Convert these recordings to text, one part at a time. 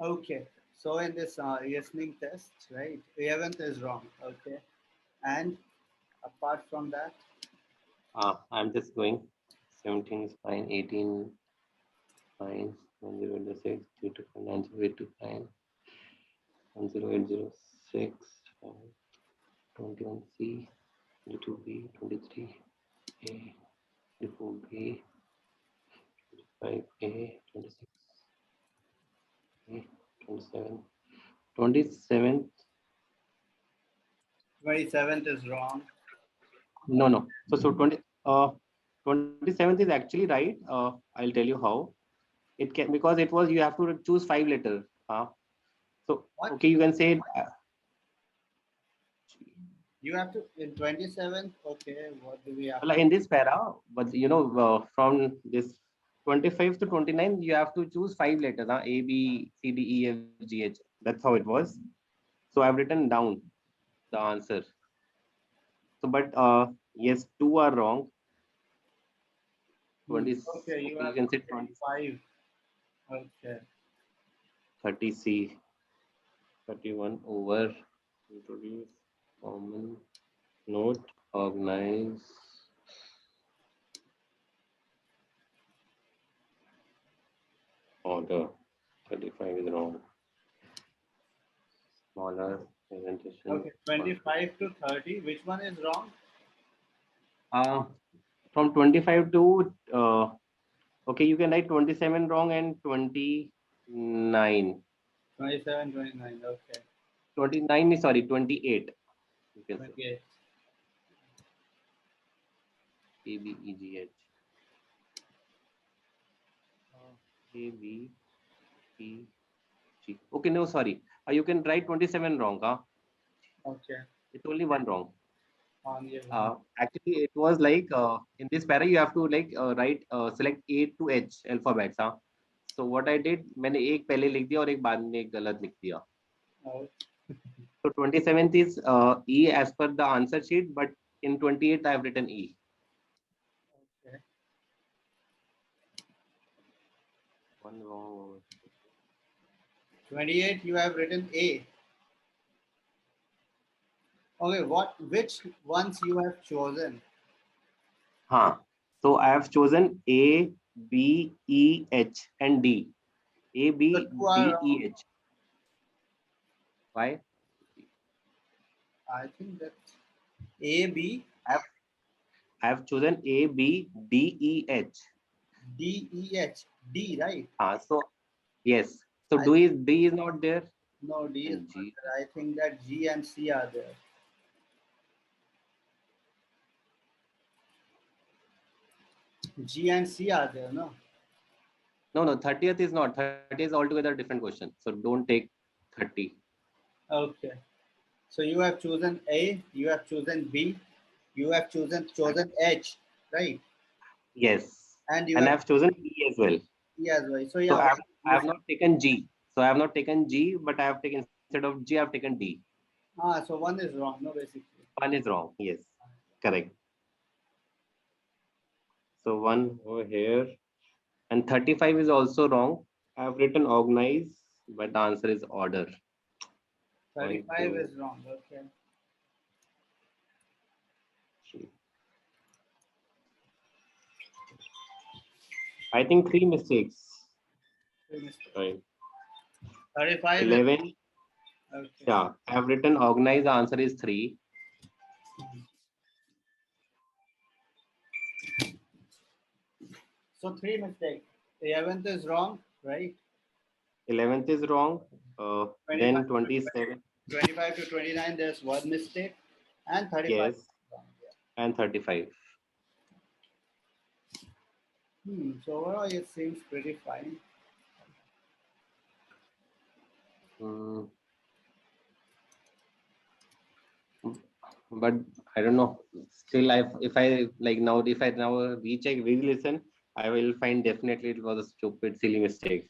Okay. So in this listening test, right, 11th is wrong. Okay. And apart from that, I'm just going. 17 is fine. 18 fine. 1086 325 90825 10806 21C 22B 23A 24B 25A 26A 27 27th. 27th is wrong. No. So 27th is actually right. I'll tell you how. It can, because it was, you have to choose five letters. So What? okay, you can say You have to, in 27th, okay, what do we have well, to? in this para, but from this 25 to 29, you have to choose five letters. A, B, C, D, E, F, G, H. That's how it was. So I've written down the answer. So, but yes, two are wrong. 20. Okay, you Okay, you have can say 20, 25. Okay. 30 C, 31 over. Introduce, common, note, organize, order. 35 is wrong. Smaller presentation. Okay, 25 to 30. Which one is wrong? Uh, from 25 to okay, you can write 27 wrong and 29. 27, 29. Okay. 29 is, sorry, 28. You can say 28. A B E G H. A B E G. Okay, no, sorry. You can write 27 wrong. Okay. It's only one wrong. On your one. Actually, it was like in this para you have to like write select A to H alphabets. So what I did, मैंने एक पहले लिख दिया और एक बाद में एक गलत लिख दिया. Oh, So 27th is E as per the answer sheet, but in 28th I have written E. okay. One wrong. 28, you have written A. Okay, which ones you have chosen? Huh. So I have chosen A, B, E, H, and D. A, The B, two are D, wrong. E, H. Why? I think that A, B, I have, I have chosen A, B, D, E, H. D, E, H. D, right? So yes. So I D is not there. No, D is And not G. there. I think that G and C are there. G and C are there, no? No, 30th is not. 30th is altogether a different question. So don't take 30. Okay. So you have chosen A, you have chosen B, you have chosen H, right? Yes. And you And have I've chosen E as well. C as well. So So yeah, I have not taken G. So I have not taken G, but I have taken, instead of G, I have taken D. so one is wrong, no, basically. One is wrong. Yes. Correct. So one over here. And 35 is also wrong. I have written organize, but the answer is order. One, 35 two, is wrong. Okay. three. I think three mistakes. Three mistakes. Right. 35 is 11. okay. Yeah. I have written organize. The answer is three. So three mistakes. 11th is wrong, right? 11th is wrong. 25 Then 27. 25 to 29, there's one mistake, and 35 Yes. is wrong. Yeah. And 35. So overall, it seems pretty fine. Mm, but I don't know. Still, if I like now, if I now recheck, re-listen, I will find definitely it was a stupid, silly mistake.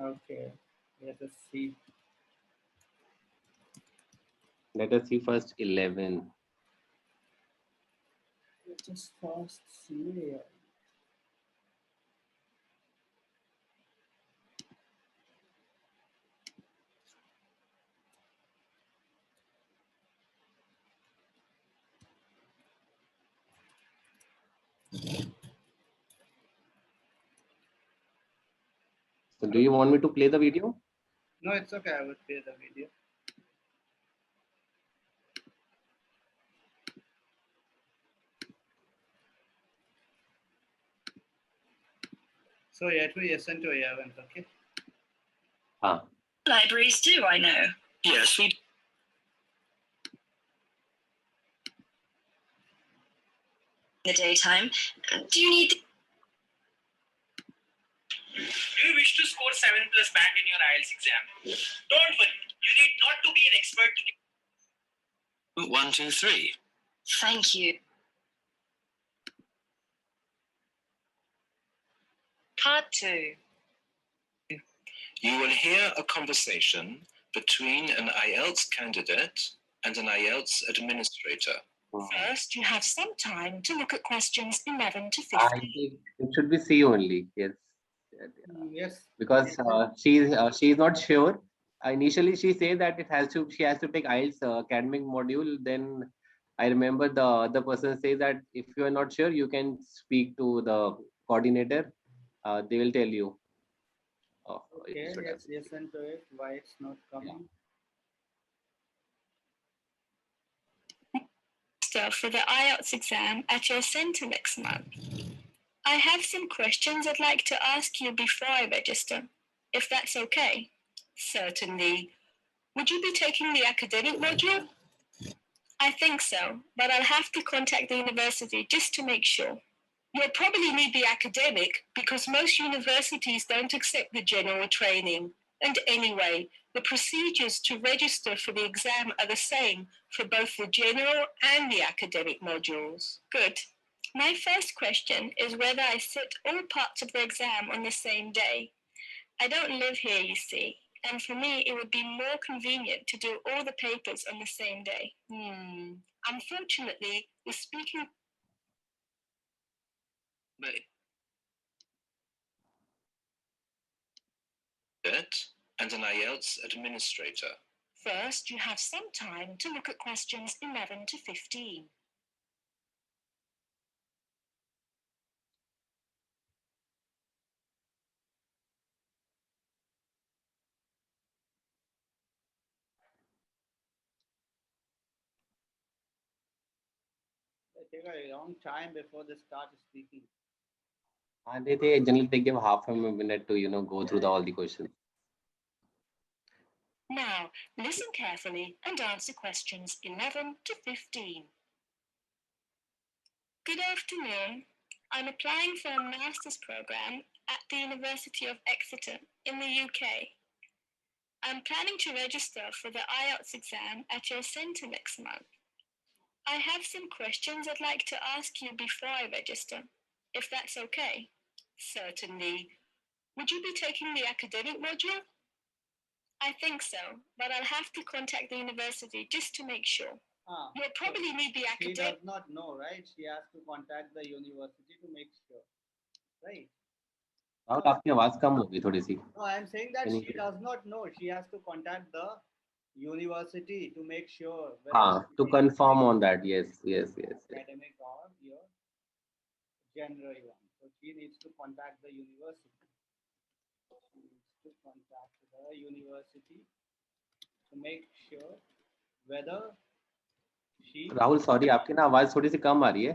Okay. Let us see. Let us see first 11. Let us first see. So do you want me to play the video? No, it's okay. I will play the video. So yet we listen to event, okay? Libraries do, I know. Yes, we the daytime. Do you need? Do you wish to score 7+ band in your IELTS exam? Don't worry. You need not to be an expert to get 1, 2, 3. Thank you. Part 2. You will hear a conversation between an IELTS candidate and an IELTS administrator. First, you have some time to look at questions 11 to 15. I think it should be C only. Yes. Yes. Because she's not sure. Initially, she said that she has to take IELTS academic module. Then I remember the other person says that if you are not sure, you can speak to the coordinator. They will tell you. Okay, let's listen to it. Why it's not coming? For the IELTS exam at your centre next month. I have some questions I'd like to ask you before I register, if that's okay. Certainly. Would you be taking the academic module? I think so, but I'll have to contact the university just to make sure. You'll probably need the academic because most universities don't accept the general training. And anyway, the procedures to register for the exam are the same for both the general and the academic modules. Good. My first question is whether I sit all parts of the exam on the same day. I don't live here, you see, and for me it would be more convenient to do all the papers on the same day. Unfortunately, the speaking and an IELTS administrator. First, you have some time to look at questions 11 to 15. It take a long time before they start speaking. And they generally take them half a minute to go through all the questions. Now, listen carefully and answer questions 11 to 15. Good afternoon. I'm applying for a master's program at the University of Exeter in the UK. I'm planning to register for the IELTS exam at your centre next month. I have some questions I'd like to ask you before I register, if that's okay. Certainly. Would you be taking the academic module? I think so, but I'll have to contact the university just to make sure. You'll probably need the academic. She does not know, right? She has to contact the university to make sure, right? Rahul आपकी आवाज कम होगी थोड़ी सी. No, I'm saying that she does not know. She has to contact the university to make sure. To confirm on that. Yes. Academic or your general one. So she needs to contact the university. She needs to contact the university to make sure whether she. Rahul sorry आपकी ना आवाज थोड़ी सी कम आ रही है.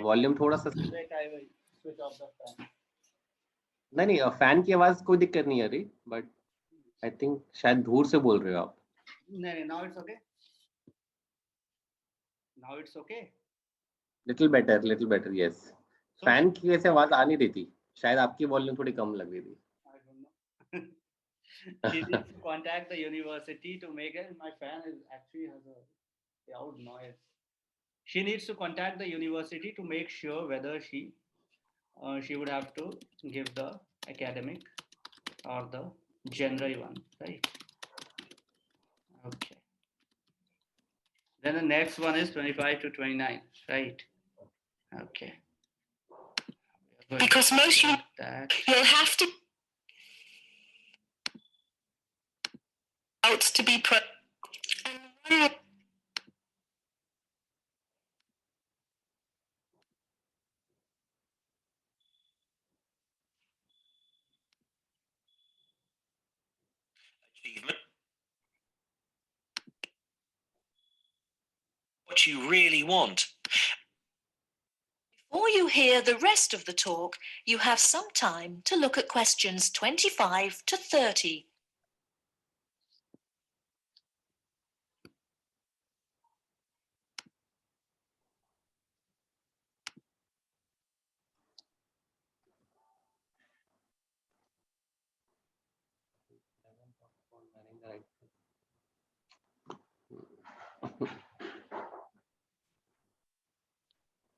Volume थोड़ा सा. Wait, I will switch off the fan. नहीं fan की आवाज कोई दिक्कत नहीं आ रही बट आई थिंक शायद दूर से बोल रहे हो आप. नहीं, now it's okay. Now it's okay. Little better yes. Fan की वैसे आवाज आ नहीं रही थी. शायद आपकी वॉल्यूम थोड़ी कम लग रही थी. I don't know. She needs to contact the university to make it. My fan is actually has a loud noise. She needs to contact the university to make sure whether she would have to give the academic or the general one, right? Okay. Then the next one is 25 to 29, right? Okay. Because most you'll have to out to be put. achievement, what you really want. Before you hear the rest of the talk, you have some time to look at questions 25 to 30.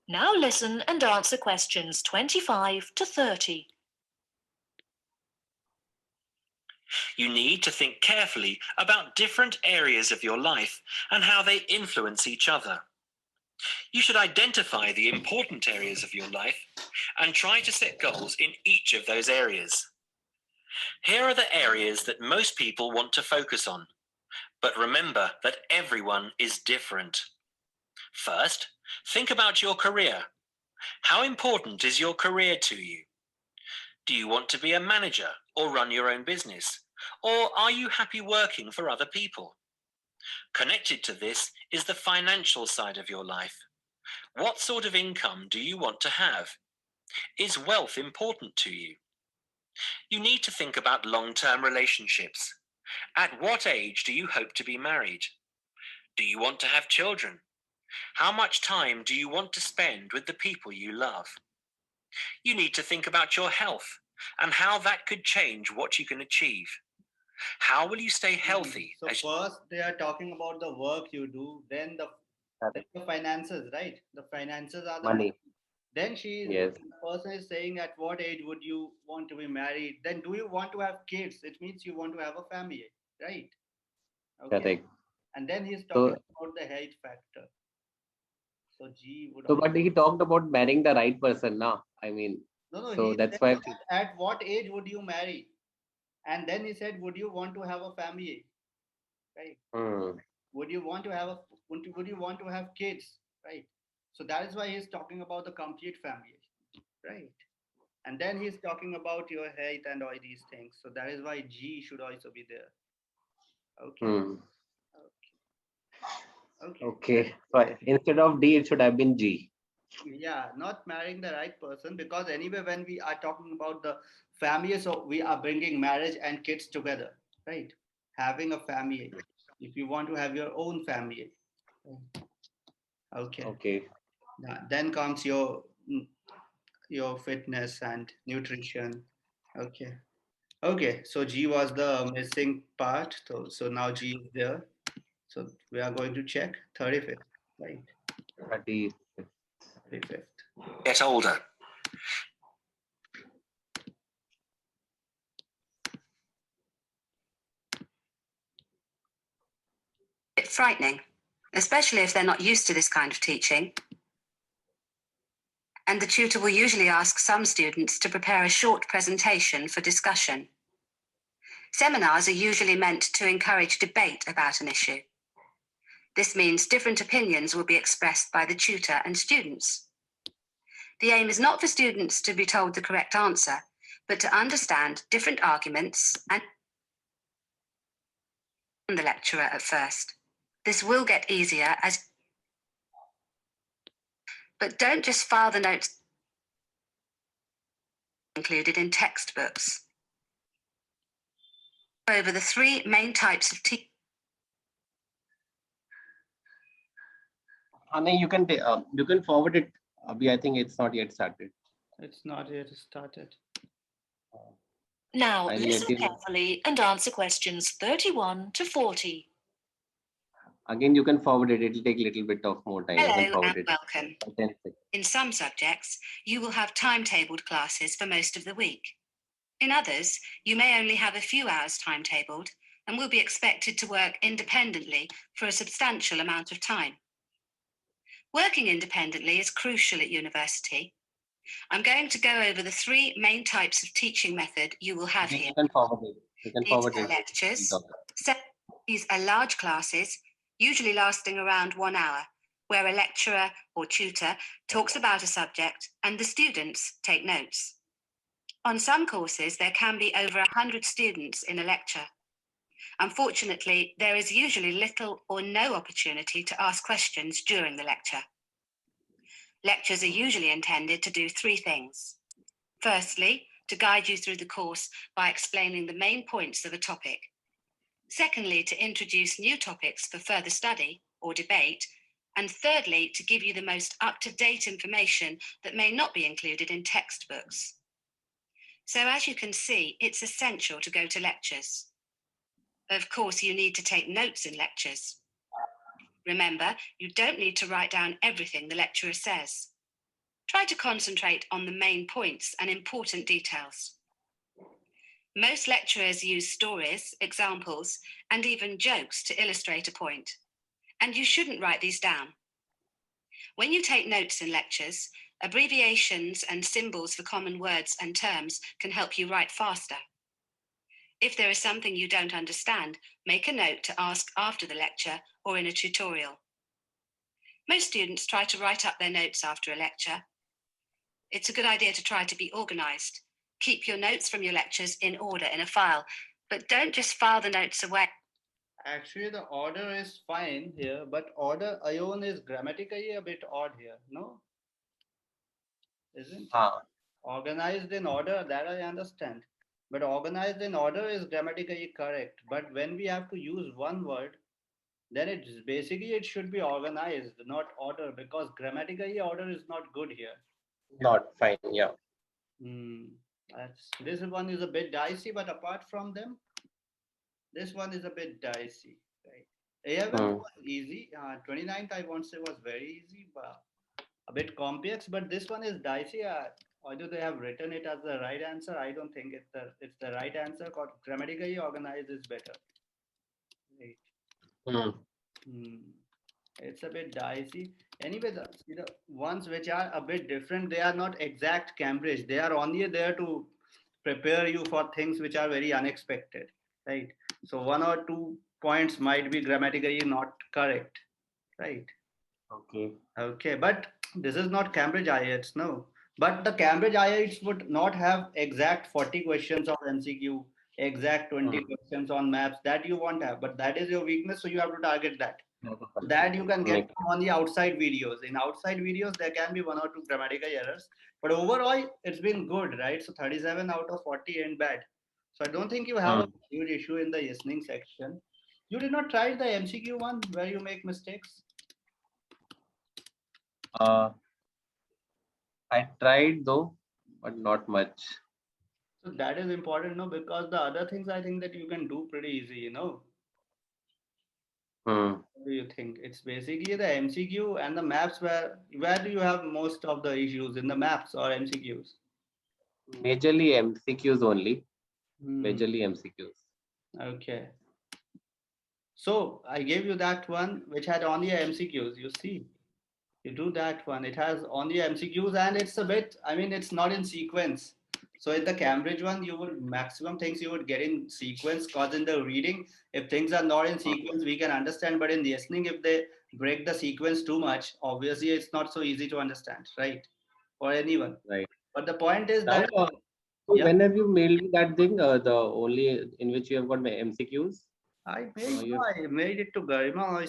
Now listen and answer questions 25 to 30. You need to think carefully about different areas of your life and how they influence each other. You should identify the important areas of your life and try to set goals in each of those areas. Here are the areas that most people want to focus on, but remember that everyone is different. First, think about your career. How important is your career to you? Do you want to be a manager or run your own business? Or are you happy working for other people? Connected to this is the financial side of your life. What sort of income do you want to have? Is wealth important to you? You need to think about long-term relationships. At what age do you hope to be married? Do you want to have children? How much time do you want to spend with the people you love? You need to think about your health and how that could change what you can achieve. How will you stay healthy? So first they are talking about the work you do, then the finances, right? The finances are the Money. Then the person is saying, at what age would you want to be married? Then do you want to have kids? It means you want to have a family, right? Okay. Correct. And then he's So, talking about the health factor. So G would. so but he talked about marrying the right person now. I mean, No, so he that's said why. at what age would you marry? And then he said, would you want to have a family? Right? Hmm. Would you want to have would you want to have kids? Right? So that is why he's talking about the complete family, right? And then he's talking about your health and all these things. So that is why G should also be there. Okay. Hmm. Okay. Okay. So instead of D, it should have been G. Yeah, not marrying the right person, because anyway, when we are talking about the family, so we are bringing marriage and kids together, right? Having a family. If you want to have your own family. Okay. Okay. Then comes your fitness and nutrition. Okay. Okay, so G was the missing part. So now G is there. So we are going to check 35th, right? 30. 35th. Get older. Bit frightening, especially if they're not used to this kind of teaching. And the tutor will usually ask some students to prepare a short presentation for discussion. Seminars are usually meant to encourage debate about an issue. This means different opinions will be expressed by the tutor and students. The aim is not for students to be told the correct answer, but to understand different arguments and the lecturer at first. This will get easier but don't just file the notes included in textbooks. Over the three main types of teaching. I mean, you can forward it. I think it's not yet started. It's not yet started. Now I'll listen let you know. carefully and answer questions 31 to 40. Again, you can forward it. It'll take a little bit of more time. You can Hello forward and it. welcome. 10 seconds. In some subjects, you will have timetabled classes for most of the week. In others, you may only have a few hours timetabled and will be expected to work independently for a substantial amount of time. Working independently is crucial at university. I'm going to go over the three main types of teaching method you will have here. You can forward it. You can These forward are it. lectures. These are large classes, usually lasting around 1 hour, where a lecturer or tutor talks about a subject and the students take notes. On some courses, there can be over 100 students in a lecture. Unfortunately, there is usually little or no opportunity to ask questions during the lecture. Lectures are usually intended to do three things. Firstly, to guide you through the course by explaining the main points of a topic. Secondly, to introduce new topics for further study or debate. And thirdly, to give you the most up-to-date information that may not be included in textbooks. So as you can see, it's essential to go to lectures. Of course, you need to take notes in lectures. Remember, you don't need to write down everything the lecturer says. Try to concentrate on the main points and important details. Most lecturers use stories, examples, and even jokes to illustrate a point. And you shouldn't write these down. When you take notes in lectures, abbreviations and symbols for common words and terms can help you write faster. If there is something you don't understand, make a note to ask after the lecture or in a tutorial. Most students try to write up their notes after a lecture. It's a good idea to try to be organized. Keep your notes from your lectures in order in a file, but don't just file the notes away. Actually, the order is fine here, but order ion is grammatically a bit odd here, no? Isn't it? Organized in order, that I understand. But organized in order is grammatically correct. But when we have to use one word, then it's basically it should be organized, not order, because grammatically order is not good here. Not fine. Yeah. Hmm. This one is a bit dicey, but apart from them, this one is a bit dicey. Right. 11th was easy. 29th, I won't say was very easy, but a bit complex. But this one is dicey. Although they have written it as the right answer, I don't think it's the right answer. Because grammatically organized is better. Right. It's a bit dicey. Anyway, the ones which are a bit different, they are not exact Cambridge. They are only there to prepare you for things which are very unexpected, right? So one or two points might be grammatically not correct, right? Okay. Okay, but this is not Cambridge IELTS, no. But the Cambridge IELTS would not have exact 40 questions of MCQ, exact 20 questions on maps that you won't have. But that is your weakness, so you have to target that. That you can get on the outside videos. In outside videos, there can be one or two grammatical errors. But overall, it's been good, right? So 37 out of 40 ain't bad. So I don't think you have a huge issue in the listening section. You did not try the MCQ one where you make mistakes? I tried though, but not much. So that is important, no? Because the other things I think that you can do pretty easy, you know. What do you think? It's basically the MCQ and the maps where do you have most of the issues in the maps or MCQs? Majorly MCQs only. Majorly MCQs. Okay. So I gave you that one which had only MCQs. You see, you do that one. It has only MCQs and it's a bit, I mean, it's not in sequence. So in the Cambridge one, you would maximum things you would get in sequence because in the reading, if things are not in sequence, we can understand. But in listening, if they break the sequence too much, obviously it's not so easy to understand, right? For anyone. Right. But the point is Now, that so when have you mailed me that thing? The only in which you have got my MCQs? I made it to Garima.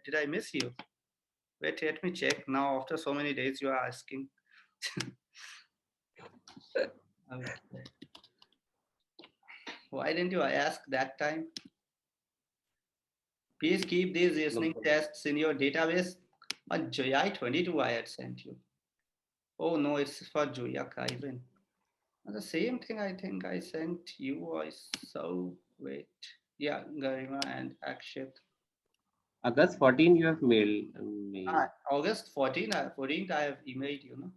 Did I miss you? Wait, let me check now. After so many days, you are asking. Okay. Why didn't you ask that time? Please keep these listening tests in your database. Joya 22 I had sent you. Oh no, it's for Joya Kaizen. The same thing I think I sent you. I so wait. Yeah, Garima and Akshit. August 14, you have mailed me. August 14th, I have emailed you. No?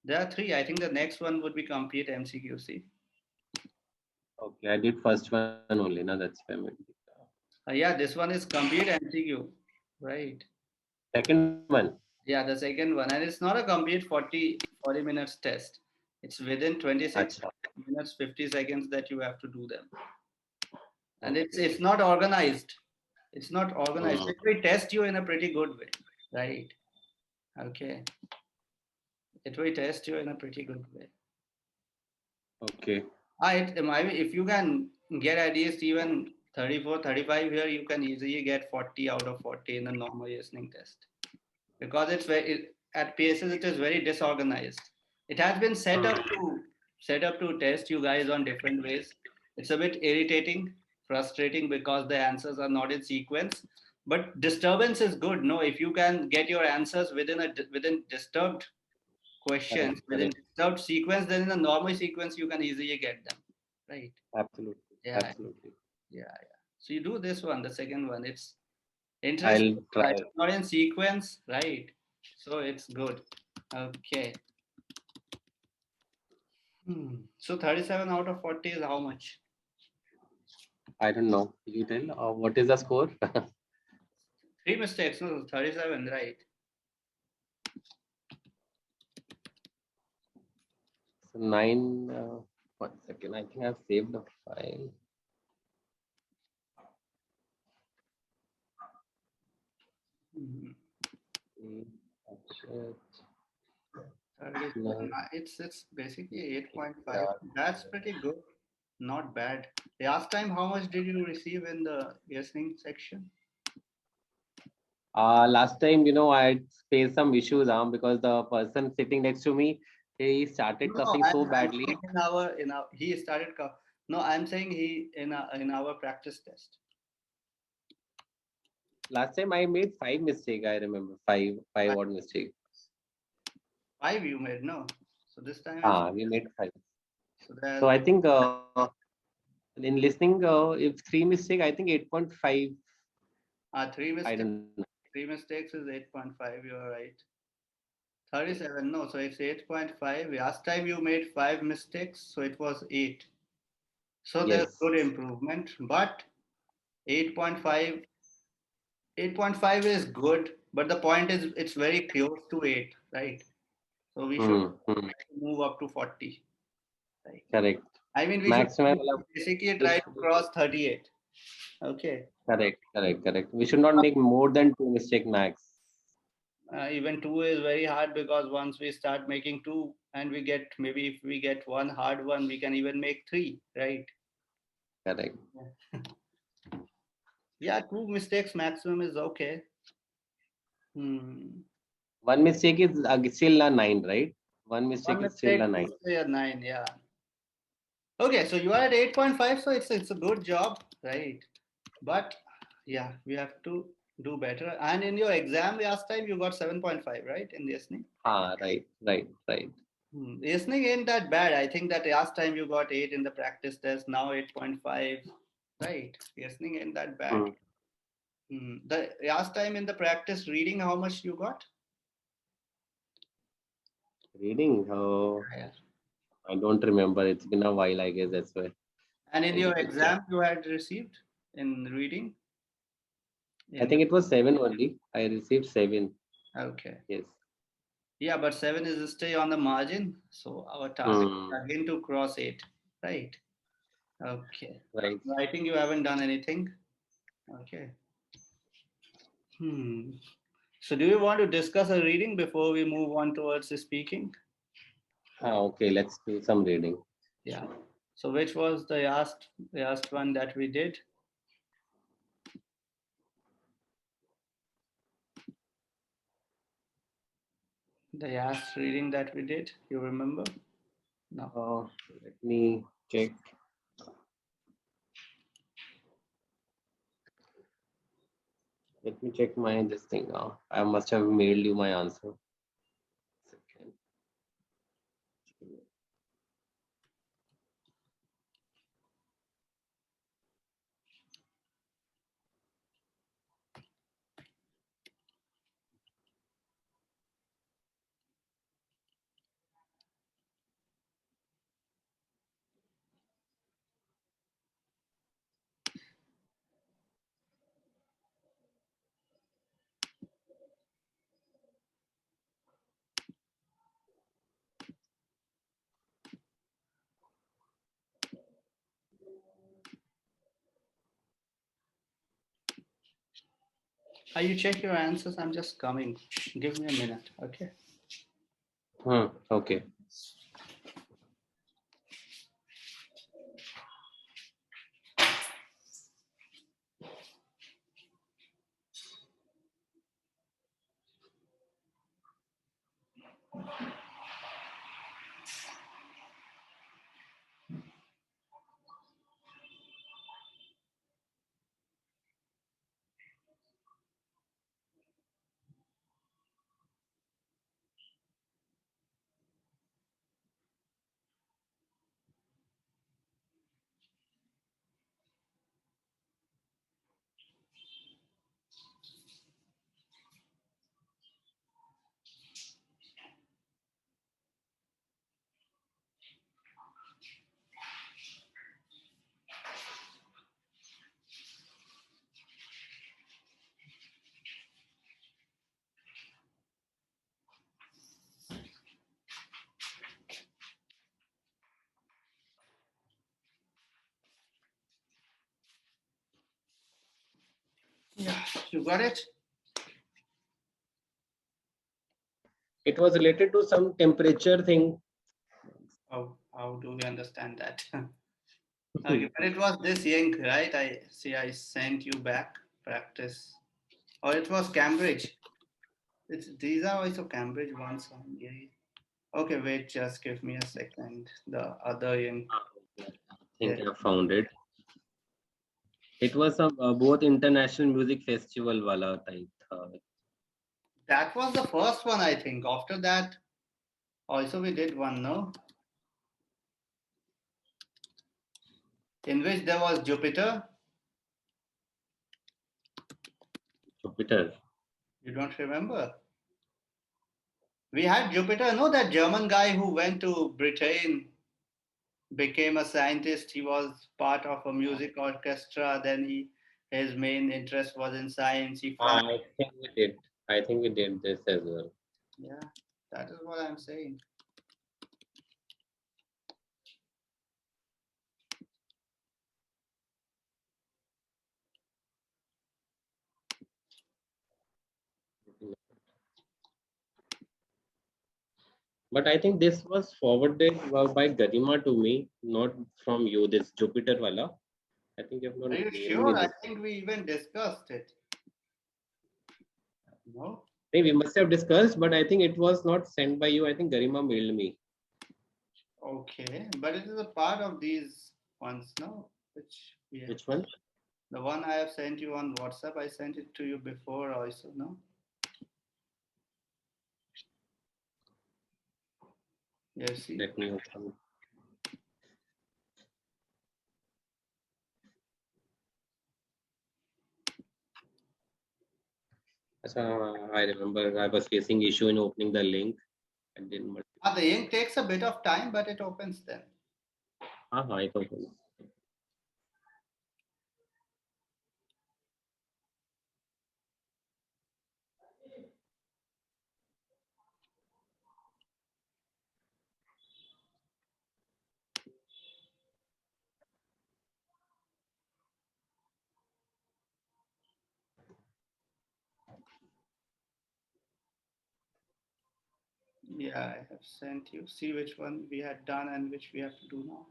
There are three. I think the next one would be complete MCQC. Okay, I did first one only. Now that's family. Yeah, this one is complete MCQ, right? Second one. Yeah, the second one. And it's not a complete 40 minutes test. It's within 26 minutes, 50 seconds that you have to do them. And it's not organized. It's not organized. It will test you in a pretty good way, right? Okay. It will test you in a pretty good way. Okay. I mean, if you can get at least even 34, 35 here, you can easily get 40 out of 40 in a normal listening test. Because at PSS it is very disorganized. It has been set up to test you guys on different ways. It's a bit irritating, frustrating because the answers are not in sequence. But disturbance is good. No, if you can get your answers within disturbed questions, Correct, within correct. disturbed sequence, then in a normal sequence you can easily get them. Right. Absolutely, Yeah. absolutely. Yeah. So you do this one, the second one. It's interesting, I'll right? try. Not in sequence, right? So it's good. Okay. So 37 out of 40 is how much? I don't know. You tell. What is the score? Three mistakes, no, 37, right? So 9. 1 second. I think I've saved the file. Mhm. Check. 37. 9. It's basically 8.5. Yeah. That's pretty good. Not bad. Last time, how much did you receive in the listening section? Last time, I faced some issues, because the person sitting next to me, he started No, coughing so I'm badly. saying in our he started. No, I'm saying he in our practice test. Last time I made 5 mistakes. I remember five Five, odd mistakes. five you made, no. So this time it's We made 5. so there's So I think in listening, if 3 mistakes, I think 8.5. three I mistakes. don't know. Three mistakes is 8.5. You're right. 37. No, so it's 8.5. Last time you made five mistakes, so it was 8. So there's Yes. good improvement, but 8.5 8.5 is good, but the point is it's very close to 8, right? So we should Hmm. move up to 40, right? Correct. I mean, Maximum. we should basically We try to should- cross 38. Okay. Correct. Correct. Correct. We should not make more than 2 mistakes max. Even two is very hard because once we start making two and we get maybe if we get one hard one, we can even make three, right? Correct. Yeah, two mistakes maximum is okay. Hmm. 1 mistake is still a 9, right? One One mistake is still mistake a is 9. a 9, yeah. Okay, so you are at 8.5, so it's a good job, right? But yeah, we have to do better. And in your exam last time, you got 7.5, right? In listening. Right. Right. Right. Listening ain't that bad. I think that last time you got 8 in the practice test, now 8.5, right? Listening ain't that bad. Hmm. The last time in the practice reading, how much you got? Reading. Yeah. I don't remember. It's been a while, I guess. That's why And in I your need to check. exam, you had received in reading? I In think it was 7 only. I received 7. okay. Yes. Yeah, but 7 is still on the margin. So our target Hmm. is again to cross 8, right? Okay. Right. I think you haven't done anything. Okay. So do you want to discuss a reading before we move on towards the speaking? Okay. Let's do some reading. Yeah. So which was the last one that we did? The last reading that we did, you remember? No. Let me check. Let me check my this thing now. I must have mailed you my answer. Second. You check your answers. I'm just coming. Give me a minute. Okay. Okay. Yeah, you got it? It was related to some temperature thing. Oh, how do we understand that? Okay, but it was this ink, right? I see I sent you back practice. Or it was Cambridge. These are also Cambridge ones. Okay, wait, just give me a second. The other ink. I think I found it. It was a both international music festival wala type. That was the first one, I think. After that, also we did one, no? In which there was Jupiter. Jupiter. You don't remember? We had Jupiter, no? That German guy who went to Britain, became a scientist. He was part of a music orchestra. Then his main interest was in science. He found. I think we did. I think we did this as well. Yeah, that is what I'm saying. But I think this was forwarded by Garima to me, not from you. This Jupiter wala. I think you have not Are you mailed me sure? I this. think we even discussed it. No? I think we must have discussed, but I think it was not sent by you. I think Garima mailed me. Okay, but it is a part of these ones, no? Which one? The one I have sent you on WhatsApp, I sent it to you before also, no? Yes, see? Let me open. I remember I was facing issue in opening the link. I didn't. The ink takes a bit of time, but it opens then. It opens. Yeah, I have sent you. See which one we had done and which we have to do now.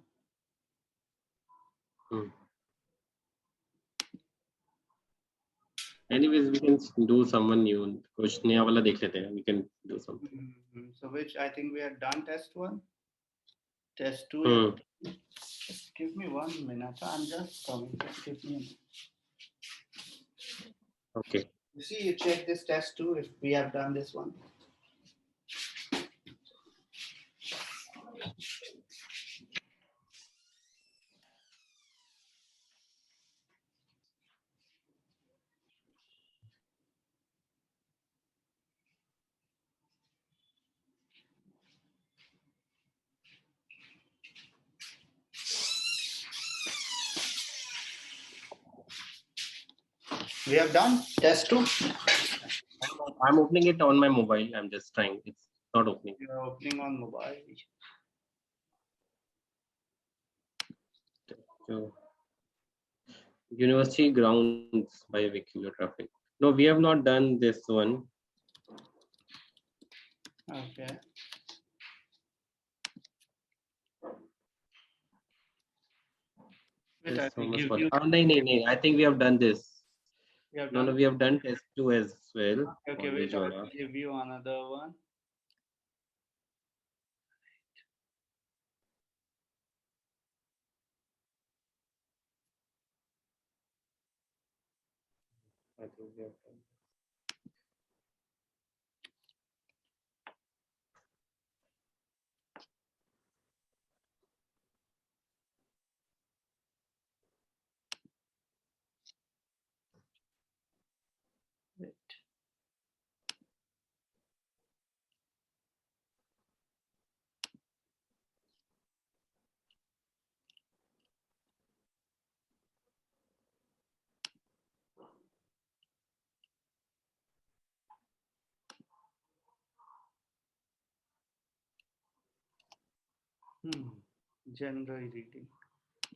Anyways, we can do someone new. कुछ नया वाला देख लेते हैं. We can do something. So which I think we had done test one. Test two. Just give me 1 minute. I'm just coming. Just give me a minute. Okay. You see, you check this test two if we have done this one. We have done test two. I'm opening it on my mobile. I'm just trying. It's not opening. You're opening on mobile. So, University grounds by vehicular traffic. No, we have not done this one. Okay. Wait, I will give you. No, I think we have done this. No, we have done test two as well. Okay, wait, I will give you another one. I think we have done. Wait. General reading.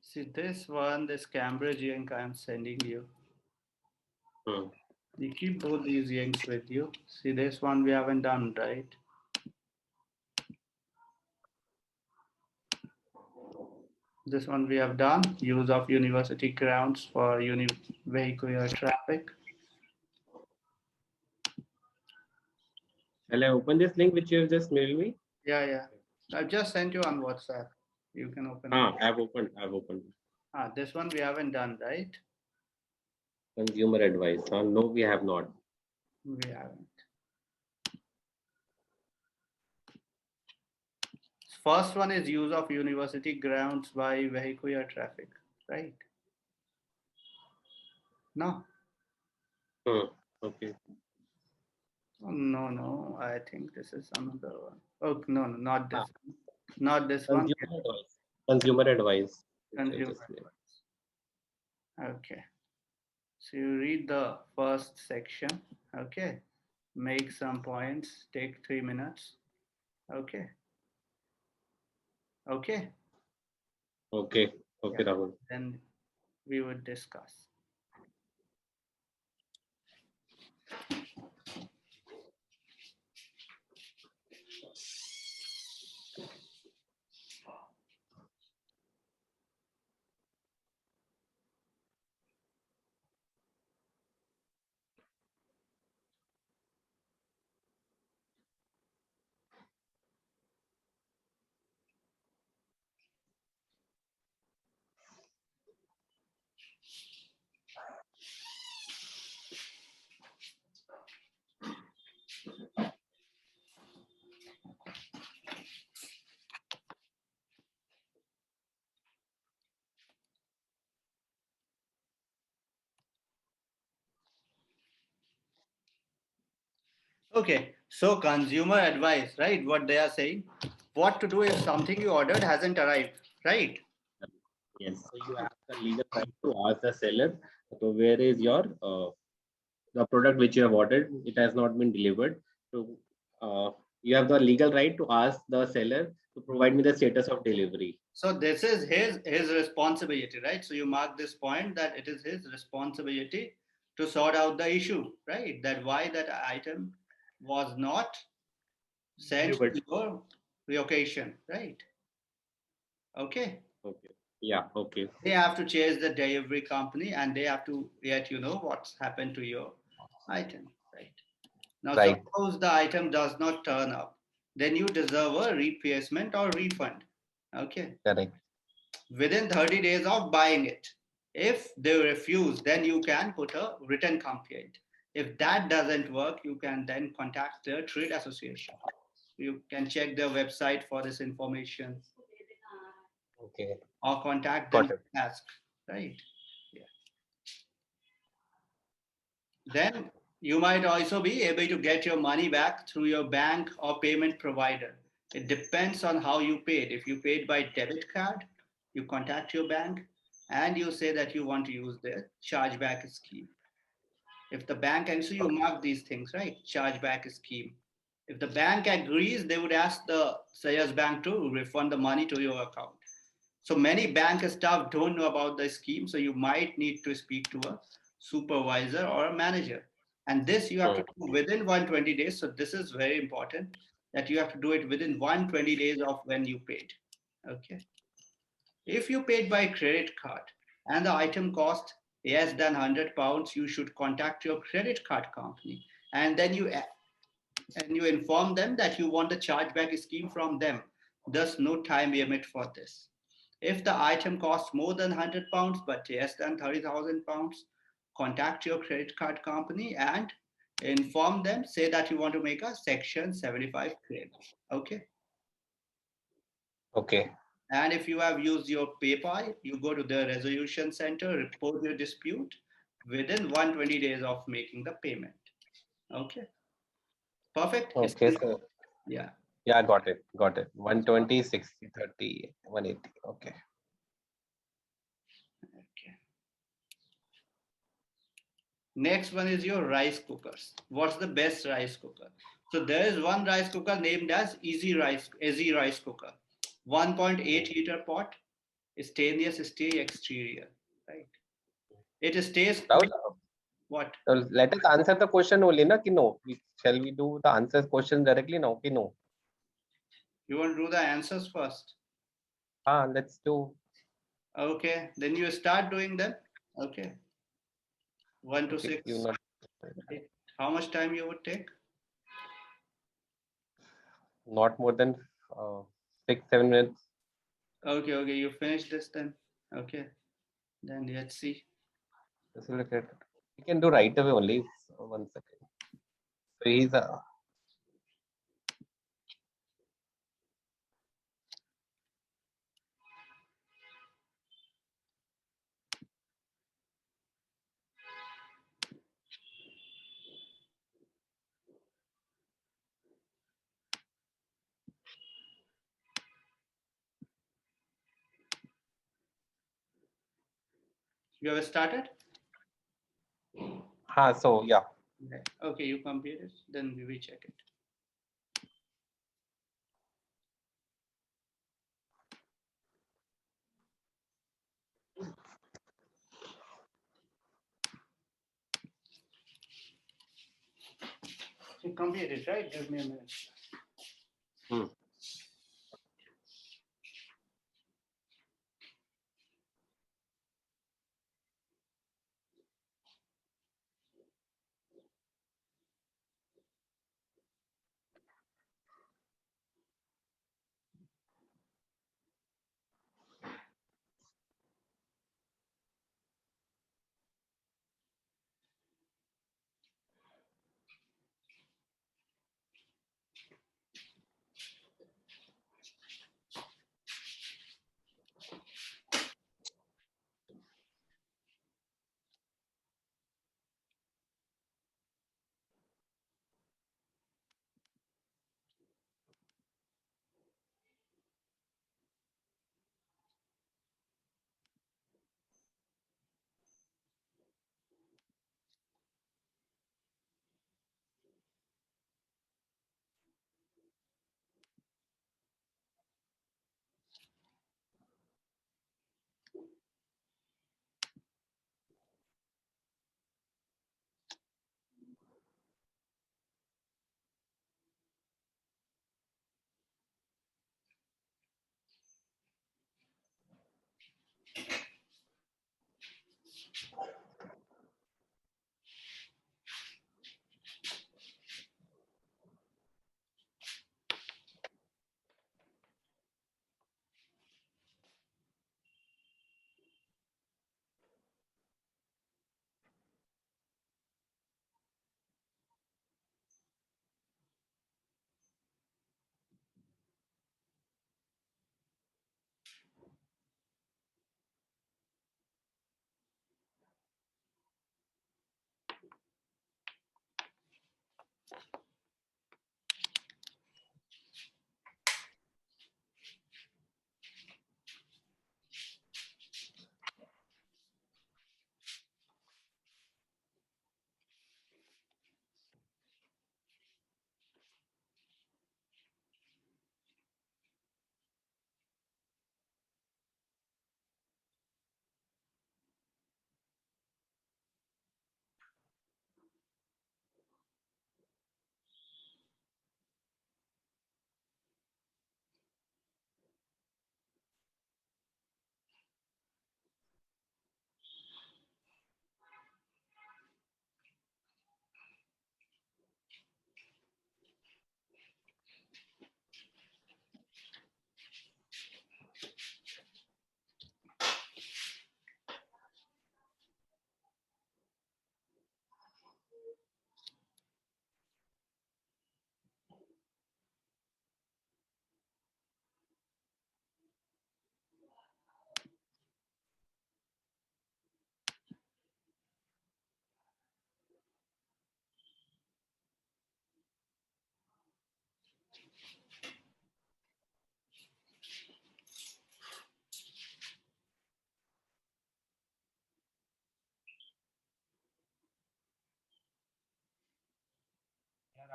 See this one, this Cambridge ink I am sending you. Hmm. You keep both these inks with you. See this one we haven't done, right? This one we have done. Use of university grounds for vehicular traffic. Shall I open this link which you have just mailed me? Yeah. I've just sent you on WhatsApp. You can open it. I've opened. This one we haven't done, right? Consumer advice. No, we have not. We haven't. First one is use of university grounds by vehicular traffic, right? No. Okay. Oh, no. I think this is another one. Oh, no, not this one. Not this one. Consumer advice. Consumer advice. Consumer advice. Okay. So you read the first section. Okay. Make some points. Take 3 minutes. Okay. Okay. Okay, Yeah. Rahul. Then we would discuss. Okay, so consumer advice, right? What they are saying, what to do if something you ordered hasn't arrived, right? Yes. So you have the legal right to ask the seller, so where is your the product which you have ordered? It has not been delivered. So you have the legal right to ask the seller to provide me the status of delivery. So this is his responsibility, right? So you mark this point that it is his responsibility to sort out the issue, right? That why that item was not sent Delivered. to your location, right? Okay. Okay. Yeah. Okay. They have to chase the delivery company and they have to let you know what's happened to your item, right? Now, Right. suppose the item does not turn up, then you deserve a replacement or refund. Okay. Correct. Within 30 days of buying it. If they refuse, then you can put a written complaint. If that doesn't work, you can then contact the trade association. You can check their website for this information Okay. or contact Got them it. and ask, right? Yeah. Then you might also be able to get your money back through your bank or payment provider. It depends on how you paid. If you paid by debit card, you contact your bank and you say that you want to use their chargeback scheme. If the bank, and so you mark these things, right? Chargeback scheme. If the bank agrees, they would ask the seller's bank to refund the money to your account. So many bank staff don't know about the scheme, so you might need to speak to a supervisor or a manager. And this you have to do within 120 days. So this is very important that you have to do it within 120 days of when you paid. Okay. If you paid by credit card and the item cost less than £100, you should contact your credit card company and then you inform them that you want the chargeback scheme from them. Thus, no time limit for this. If the item costs more than £100 but less than £30,000, contact your credit card company and inform them, say that you want to make a Section 75 claim. Okay. Okay. And if you have used your PayPal, you go to the resolution center, report your dispute within 120 days of making the payment. Okay. Perfect. Okay, sir. Yeah. Yeah, got it. Got it. 120, 60, 30, 180. Okay. Okay. Next one is your rice cookers. What's the best rice cooker? So there is one rice cooker named as Easy Rice Cooker. 1.8 liter pot, stainless steel exterior, right? It stays Now, what? let us answer the question only, na, ki no. Shall we do the answers question directly? No, ki no. You want to do the answers first? Let's do. Okay, then you start doing them. Okay. 1 to Okay, 6. not. Okay. How much time you would take? Not more than 6-7 minutes. Okay, okay, you finish this then. Okay, then let's see. We can do right away only. So 1 second. So he's You have started? so yeah. Okay, you complete it, then we will check it. You complete it, right? Give me a minute.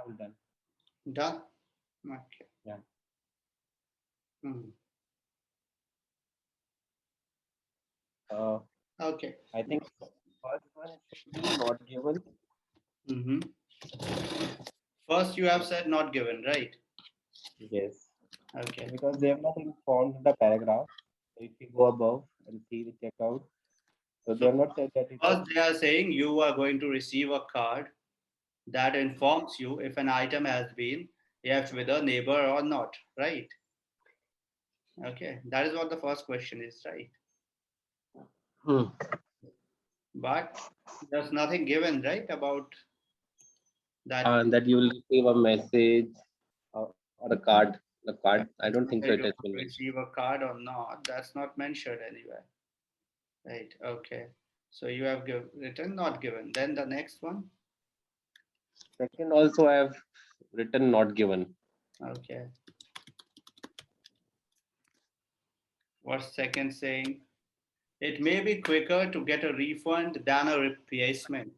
All done. Done. Okay. Yeah. Hmm. Okay. I think first one should be not given. Mm-hmm. First, you have said not given, right? Yes. Okay. Because they have not informed the paragraph. If you go above and see the checkout, so they So have not said that it was first, they are saying you are going to receive a card that informs you if an item has been left with a neighbor or not, right? Okay. That is what the first question is, right? Hmm. But there's nothing given, right, about that. That you will receive a message or a card. The card, I don't think so. It Whether has you been mentioned. receive a card or not, that's not mentioned anywhere. Right. Okay. So you have written not given. Then the next one. Second, also I have written not given. Okay. What's second saying? It may be quicker to get a refund than a replacement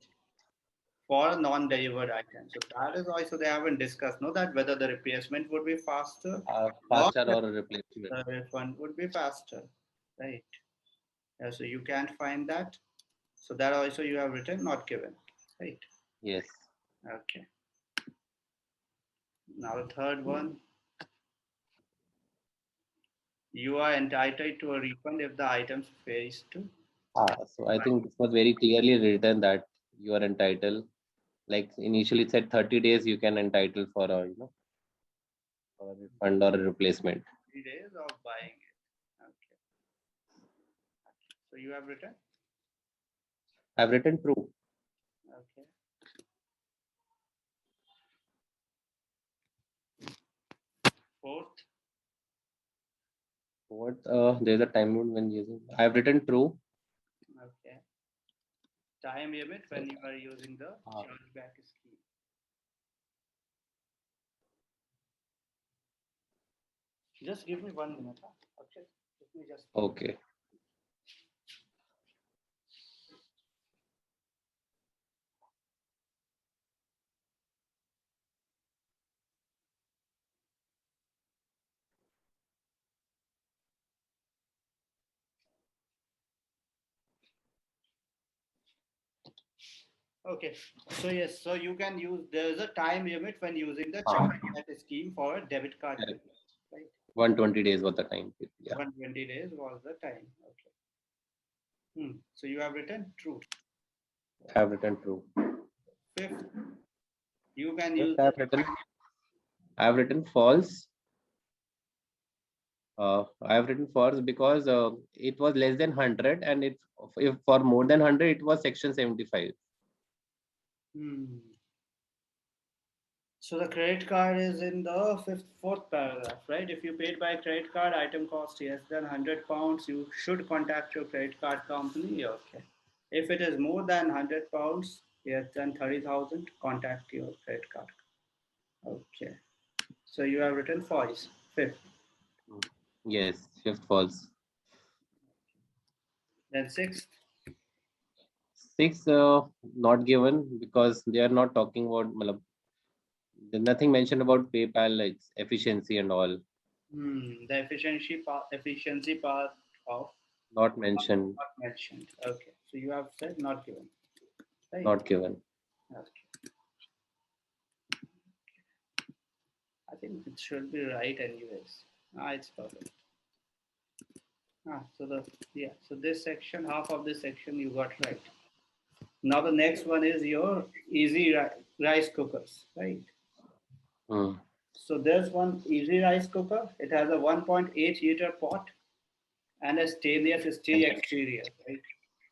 for a non-delivered item. So that is also they haven't discussed. No, that whether the replacement would be faster or Faster or a replacement. the refund would be faster. Right. Yeah, so you can't find that. So that also you have written not given. Right. Yes. Okay. Now the third one. You are entitled to a refund if the item fails to. So I think this was very clearly written that you are entitled. Like initially it said 30 days you can entitle for a for a refund or a replacement. 3 days of buying it. Okay. So you have written. I've written true. Okay. Fourth. What there's a time limit when using. I've written true. Okay. Time limit So, when you are using the uh, chargeback scheme. Just give me 1 minute. Huh? Okay. Let me just. okay. Okay. So yes. So you can use. There is a time limit when using the Uh, chargeback scheme for a debit card. correct. Right. 120 days was the time. Yeah. 120 days was the time. Okay. So you have written true. I've written true. Fifth, you can Fifth, use the I've written false. I've written false because it was less than 100 and it if for more than 100 it was section 75. Hmm. So the credit card is in the fourth paragraph, right? If you paid by credit card, item cost less than £100, you should contact your credit card company. Okay. If it is more than £100, less than 30,000, contact your credit card. Okay. So you have written false. Fifth. Yes, fifth false. Then sixth. Six not given because they are not talking about there's nothing mentioned about PayPal, its efficiency and all. The efficiency part of Not mentioned, not mentioned. Okay. So you have said not given. Right. not given. Okay. I think it should be right anyways. It's perfect. So this section, half of this section you got right. Now the next one is your easy rice cookers, right? Hmm. So there's one easy rice cooker. It has a 1.8 liter pot and a stainless steel exterior, right?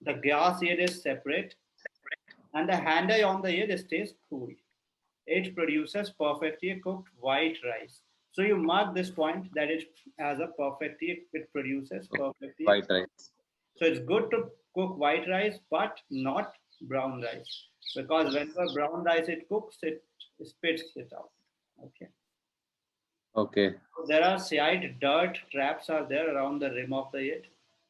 The gas lid is separate and the handle on the lid stays cool. It produces perfectly cooked white rice. So you mark this point that it produces perfectly. White rice. So it's good to cook white rice, but not brown rice, because whenever brown rice it cooks, it spits it out. Okay. Okay. So there are side dirt traps are there around the rim of the lid,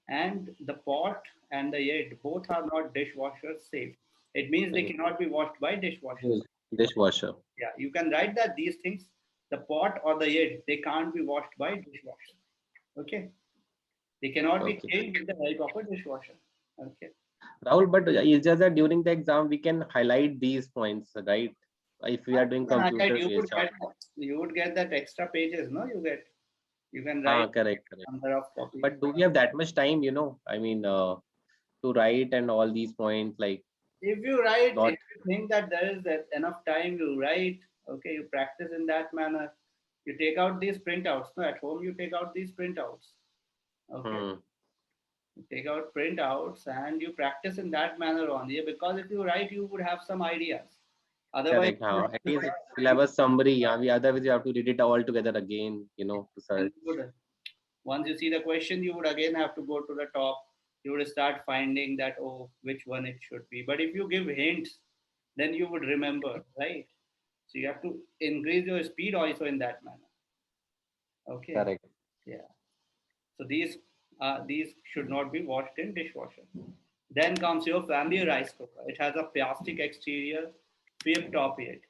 and the pot and the lid both are not dishwasher safe. It means they Safe. cannot be washed by dishwashers. Dishwasher. Yeah, you can write that these things, the pot or the lid, they can't be washed by dishwasher. Okay, they cannot be Okay. cleaned with the help of a dishwasher. Okay. Rahul, but it's just that during the exam we can highlight these points, right? If we are doing You can highlight, computer based job. you would get that extra pages, no? You can write Correct, correct. number of copies. But do we have that much time, I mean, to write and all these points, like If you write, not if you think that there is that enough time, you write. Okay, you practice in that manner. You take out these printouts. No, at home you take out these printouts. Okay, hmm, you take out printouts and you practice in that manner only. Because if you write, you would have some ideas. Otherwise, correct. At least we'll have a summary. Yeah, otherwise you have to read it all together again, to and search. you would, once you see the question, you would again have to go to the top. You would start finding that, oh, which one it should be. But if you give hints, then you would remember, right? So you have to increase your speed also in that manner. Okay. Correct. Yeah. So these should not be washed in dishwasher. Then comes your family rice cooker. It has a plastic exterior, flip top lid.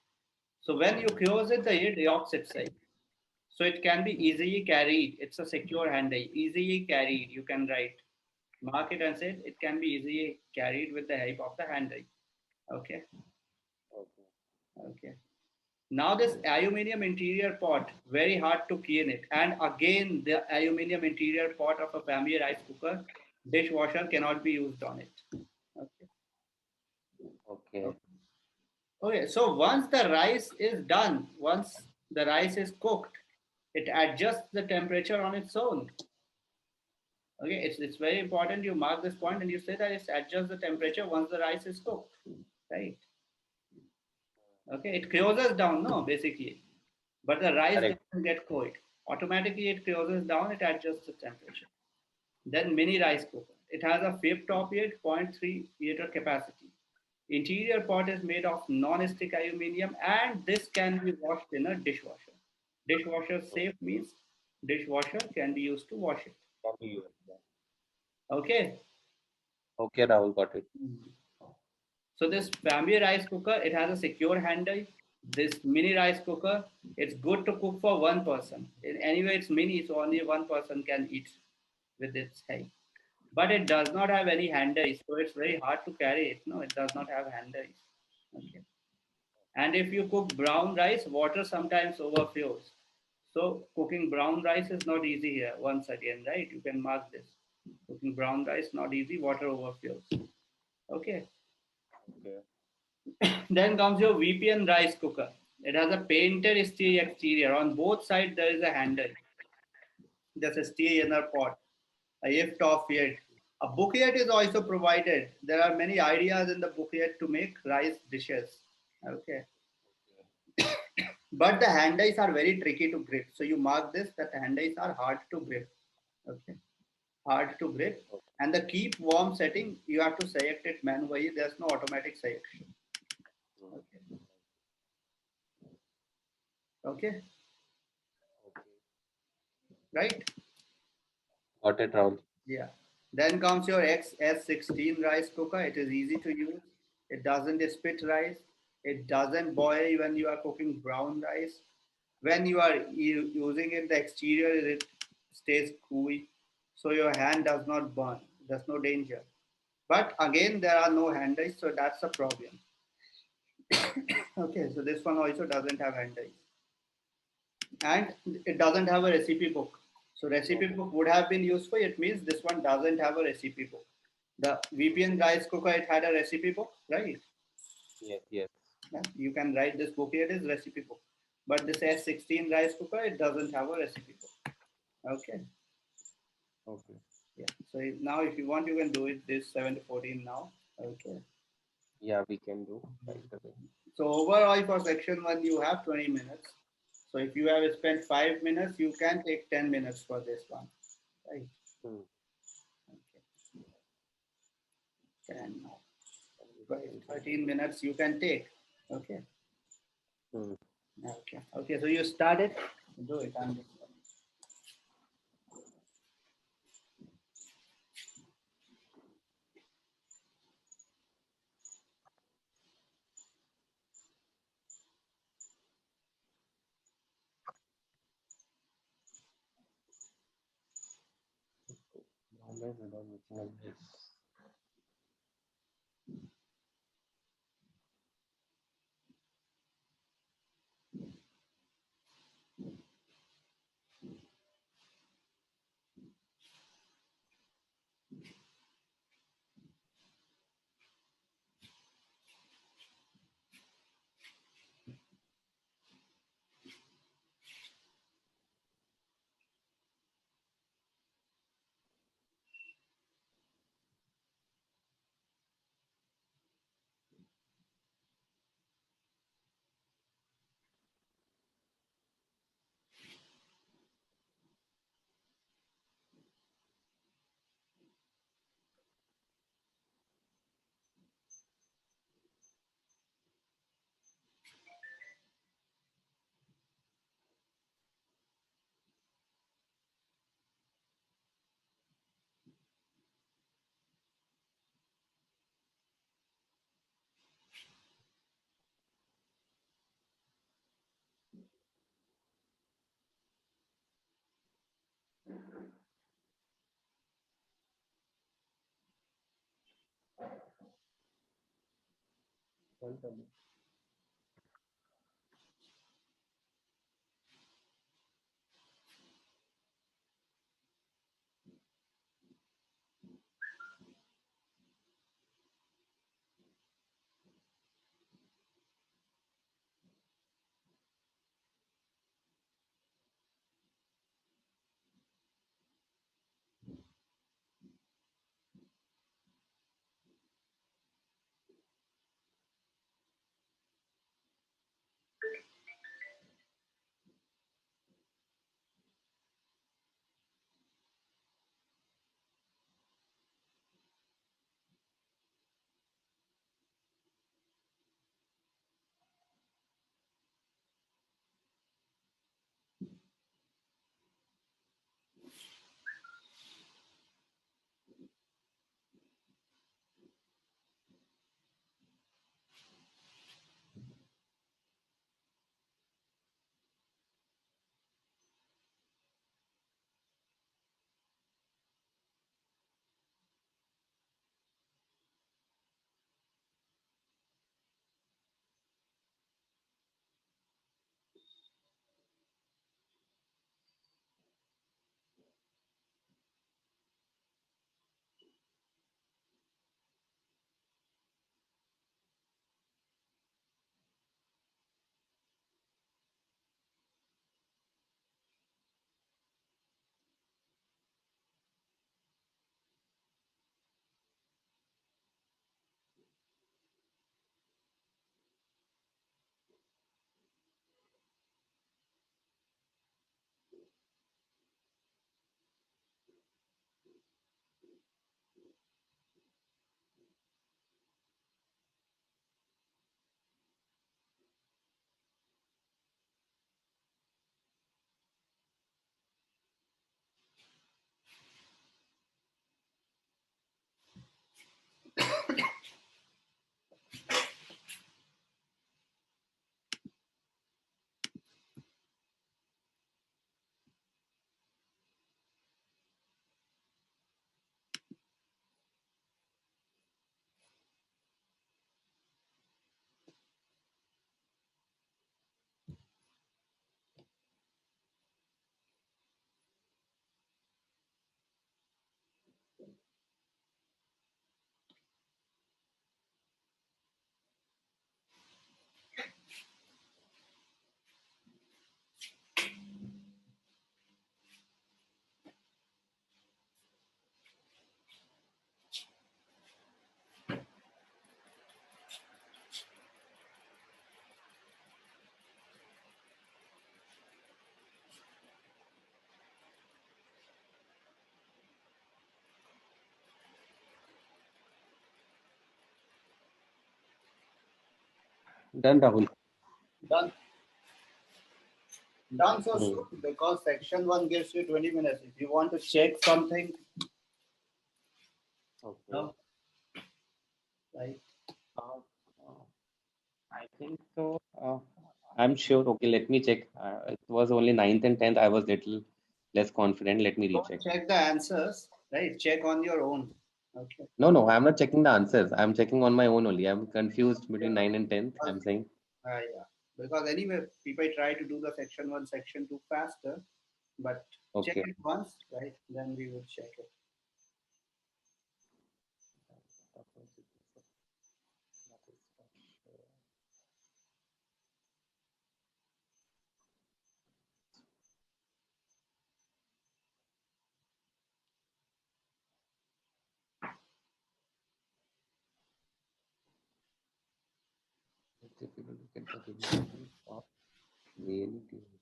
So when you close it, the lid locks itself. So it can be easily carried. It's a secure handle, easily carried. You can write, mark it and say it can be easily carried with the help of the handle. Okay. Okay. Okay. Now this aluminium interior pot, very hard to clean it. And again, the aluminium interior pot of a family rice cooker, dishwasher cannot be used on it. Okay. Okay. Okay. So once the rice is done, once the rice is cooked, it adjusts the temperature on its own. Okay. It's very important you mark this point and you say that it adjusts the temperature once the rice is cooked. Right. Okay. It closes down, no, basically. But the rice Correct. doesn't get cold. Automatically it closes down, it adjusts the temperature. Then mini rice cooker. It has a flip top lid, 0.3 liter capacity. Interior pot is made of non-stick aluminium and this can be washed in a dishwasher. Dishwasher safe means dishwasher can be used to wash it. Okay. Okay, Rahul, got it. So this family rice cooker, it has a secure handle. This mini rice cooker, it's good to cook for one person. Anyway, it's mini, so only one person can eat with its help. But it does not have any handles, so it's very hard to carry it. No, it does not have handles. Okay. And if you cook brown rice, water sometimes overflows. So cooking brown rice is not easy here. Once again, right? You can mark this. Cooking brown rice not easy. Water overflows. Okay. Okay. Then comes your VPN rice cooker. It has a painted steel exterior. On both sides, there is a handle. There's a steel inner pot, a lift off lid. A booklet is also provided. There are many ideas in the booklet to make rice dishes. Okay. But the handles are very tricky to grip. So you mark this that the handles are hard to grip. Okay. Hard to grip. And the keep warm setting, you have to select it manually. There's no automatic selection. Okay. Okay. Right? Got it, Rahul. Yeah. Then comes your XS16 rice cooker. It is easy to use. It doesn't spit rice. It doesn't boil when you are cooking brown rice. When you are using it, the exterior it stays cool, so your hand does not burn. There's no danger. But again, there are no handles, so that's a problem. Okay, so this one also doesn't have handles, and it doesn't have a recipe book. So recipe book would have been useful. It means this one doesn't have a recipe book. The VPN rice cooker, it had a recipe book, right? Yes, yes. Yeah, you can write this book here is recipe book. But this S16 rice cooker, it doesn't have a recipe book. Okay. Okay. Yeah. So now if you want, you can do it this 7 to 14 now. Okay. Yeah, we can do right away. So overall for section 1, you have 20 minutes. So if you have spent 5 minutes, you can take 10 minutes for this one. Right. Hmm. Okay. 10 now. 13 minutes you can take. Okay. Hmm. Okay. Okay. So you started. Do it. I'm just Done, Rahul. Done. Done so Hmm. soon because section 1 gives you 20 minutes. If you want to check something, Okay. no, right? Uh, I think so. I'm sure. Okay, let me check. It was only 9th and 10th. I was little less confident. Let me Don't recheck. check the answers. right? Check on your own. Okay. No, I'm not checking the answers. I'm checking on my own only. I'm confused between 9 and 10th. I'm saying. Yeah. Because anyway, people try to do the section 1, section 2 faster, but check Okay. it once, right? Then we will check it. It's difficult to get the removal of really difficult.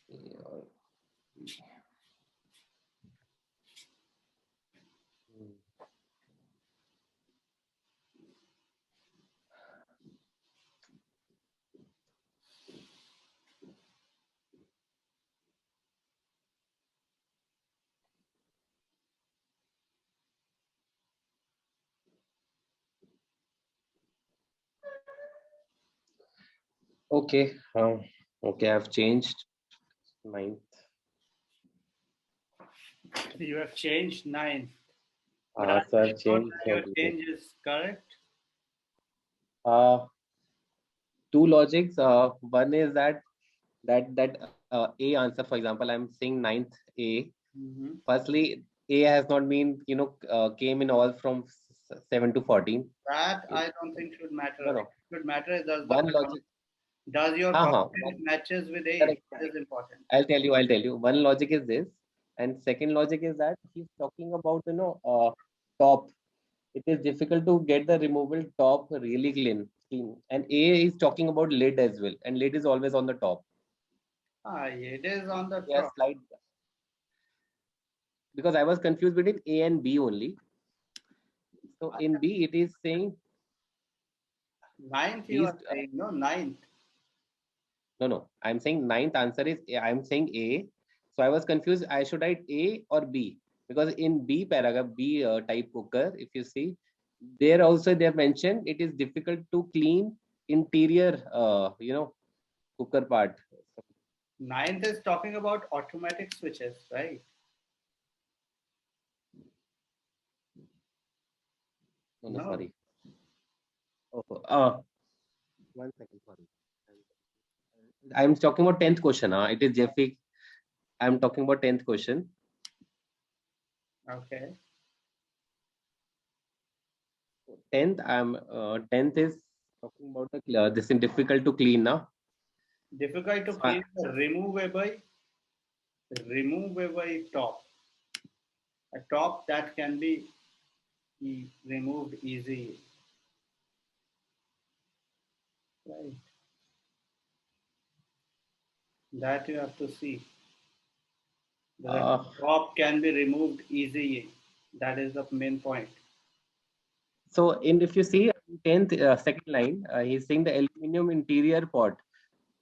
Yeah. Okay. Okay, I've changed 9th. You have changed 9, but So are you I've sure changed that your 30. change is correct? Two logics. One is that A answer, for example, I'm saying 9th A. Mm-hmm. Firstly, A has not been, came in all from 7 to 14. That It, I don't think should matter. no, It no. should matter is One logic. does your One, content matches with A? correct, That correct. is important. I'll tell you. One logic is this, and second logic is that he's talking about, top. It is difficult to get the removable top really clean. And A is talking about lid as well, and lid is always on the top. It is on the Yes, top. slide, because I was confused between A and B only. So in B, it is saying 9th, you he's are saying, no, 9th. no. I'm saying 9th answer is I'm saying A. So I was confused. I should write A or B, because in B paragraph, B type cooker, if you see, there also they have mentioned it is difficult to clean interior, cooker part. 9th is talking about automatic switches, right? No, No, sorry. Oh, 1 second, sorry. I'm talking about 10th question. It is Jeffy. I'm talking about 10th question. okay. 10th is talking about the this is difficult to clean now. Difficult to So clean the removable top. A top that can be removed easily, right? That you have to see. The uh, top can be removed easily. That is the main point. so in if you see 10th second line, he's saying the aluminum interior pot.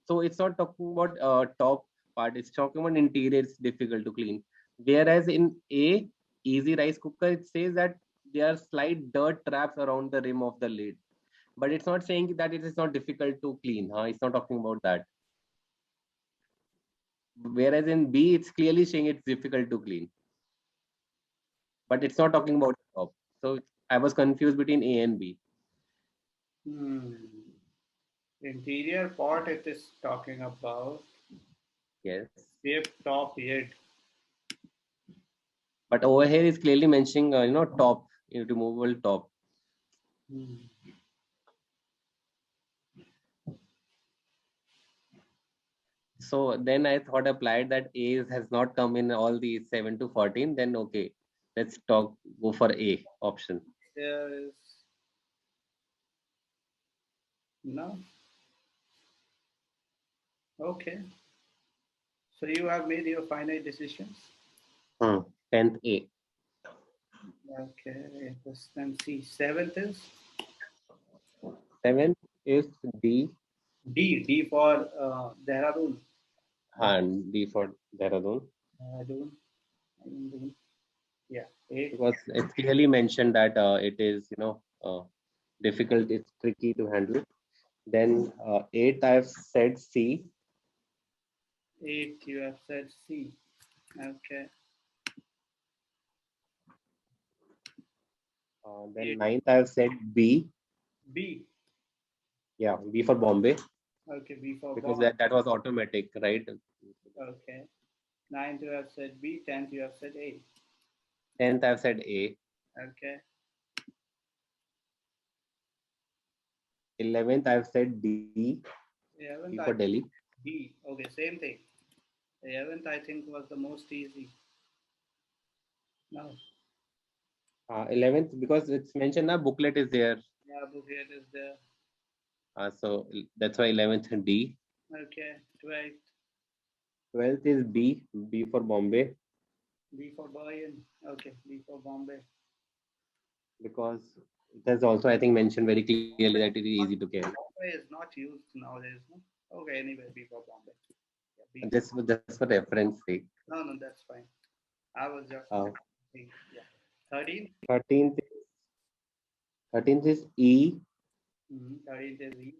So it's not talking about top part. It's talking about interior. It's difficult to clean. Whereas in A, easy rice cooker, it says that there are slight dirt traps around the rim of the lid. But it's not saying that it is not difficult to clean. It's not talking about that. Whereas in B, it's clearly saying it's difficult to clean, but it's not talking about the top. So I was confused between A and B. Hmm. Interior pot it is talking about. Yes. Shape top lid. But over here is clearly mentioning, top, removable top. Hmm. So then I thought applied that A has not come in all the 7 to 14. Then okay, let's go for A option. There is no. Okay. So you have made your final decisions. 10th A. Okay. Let's then see. 7th is 7th is D D for Dehradun. and D for Dehradun. Dehradun. Dehradun. Yeah. 8. Because it's clearly mentioned that it is, difficult, it's tricky to handle. Then 8, I've said C. 8. You have said C. Okay. Then 9th, I've said B. B. Yeah, B for Bombay, Okay. B for because Bob. that was automatic, right? Okay. 9th you have said B. 10th you have said A. 10th, I've said A. Okay. 11th, I've said D. D 11th for I Delhi. D. Okay. Same thing. 11th I think was the most easy. No. 11th, because it's mentioned, na booklet is there. Yeah. Book here is there. So that's why 11th D. Okay. 12th. 12th is B. B for Bombay, B for Bayern. Okay. B for Bombay. because it has also, I think, mentioned very clearly that it is easy to carry. Bombay is not used nowadays. No? Okay. Anyway, B for Bombay. Yeah, B. Just for reference sake. No, that's fine. I was just Uh, thinking. Yeah. 13th. 13th, 13th is E. 13th is E.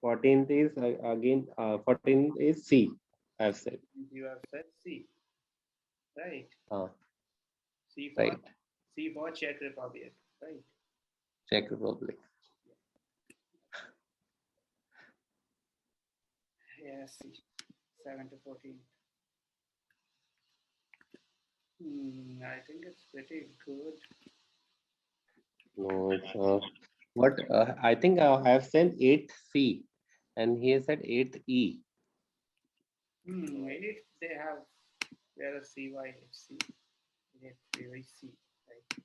14th is again 14th is C. I've said. You have said C. Right. Uh, C for right. C for Czech Republic. Right. Czech Republic. Yes. C. 7 to 14. I think it's pretty good. No, it's what I think I've said 8th C, and he has said 8th E. 8 they have where a CYHC. Very C. Right.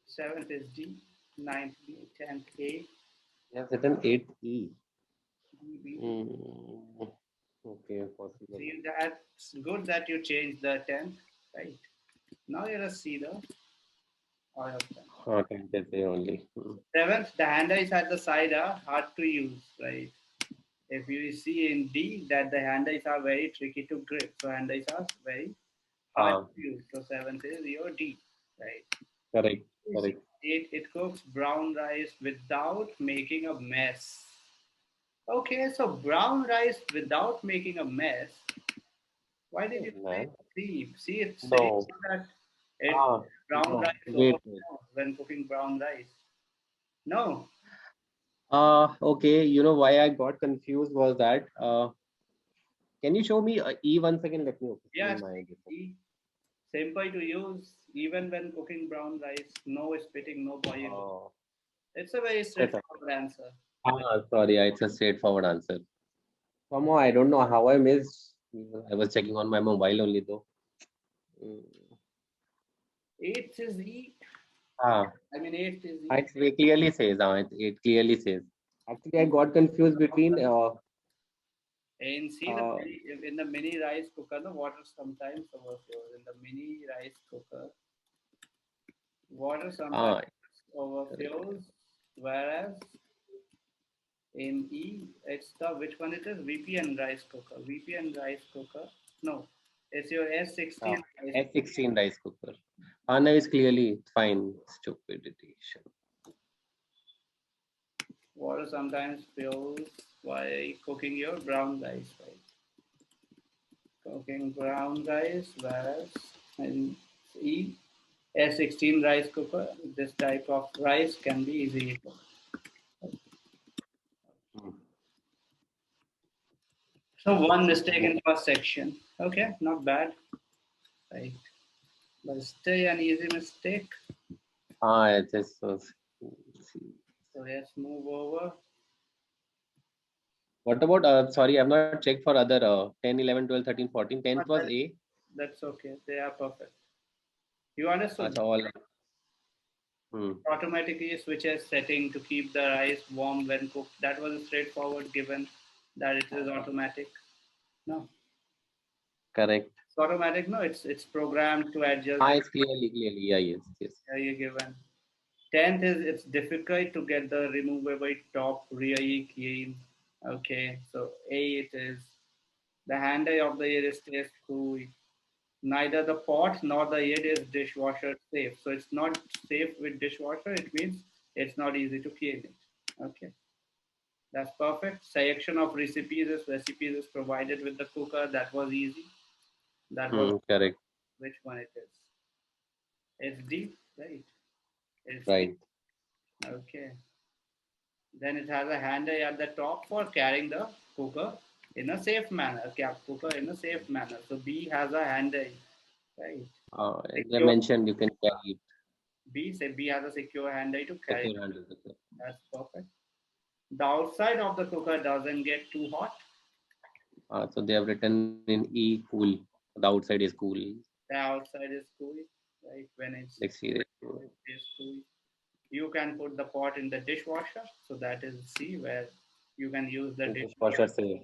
7th is D. 9th B. 10th A. He has written 8th E. D, B. Okay, possible. See, that's good that you changed the 10th. Right. Now you're a C though. All of them. 10th is there only. 7th, the hand eyes at the side are hard to use, right? If you see in D that the hand eyes are very tricky to grip, so hand eyes are very hard to use. So 7th is your D, right? Correct. Correct. 8, it cooks brown rice without making a mess. Okay, so brown rice without making a mess. Why did you say Man. C? See, it says No. that it brown No. rice Wait. overflows when cooking brown rice. No. Okay. You know why I got confused was that can you show me E once again? Let me open Yes, my. E. Simple to use even when cooking brown rice. No spitting, no boiling. It's a very straightforward answer. Sorry, it's a straightforward answer. Somehow I don't know how I missed. I was checking on my mobile only though. 8th is E. Ah, I mean, 8th is E. it clearly says. It clearly says. Actually, I got confused between. And see, in the mini rice cooker, the water sometimes overflows. In the mini rice cooker, water sometimes overflows, whereas in E, it's the which one it is? VPN rice cooker. VPN rice cooker. No, it's your S16 rice S16 rice cooker. Anna is clearly fine. Stupidity. Water sometimes fills while cooking your brown rice, right? Cooking brown rice, whereas in E, S16 rice cooker, this type of rice can be easily cooked. So one mistake in first section. Okay, not bad. Right. But still an easy mistake. It is. So let's move over. What about, sorry, I've not checked for other 10, 11, 12, 13, 14. 10th was A. That's okay. They are perfect. You understood? That's all. Automatically switches setting to keep the rice warm when cooked. That was straightforward given that it is automatic. No. Correct. It's automatic. No, it's programmed to adjust. It's clearly. Yeah, yes. Here you given. 10th is it's difficult to get the removable top rear key. Okay, so 8 is the handle of the air stays cool. Neither the pot nor the lid is dishwasher safe. So it's not safe with dishwasher. It means it's not easy to clean it. Okay, that's perfect. Selection of recipes is provided with the cooker. That was easy. That was Correct. which one it is. It's deep, right? It's deep. Right. Okay. Then it has a handle at the top for carrying the cooker in a safe manner. Cooker in a safe manner. So B has a handle, right? As I Secure mentioned, you can carry it. B has a secure handle to carry. Secure handle. That's perfect. The outside of the cooker doesn't get too hot. So they have written in E cool. The outside is cool. The outside is cool, right? When The exterior is cool. it's cool. You can put the pot in the dishwasher. So that is C where you can use the Dishwasher safe.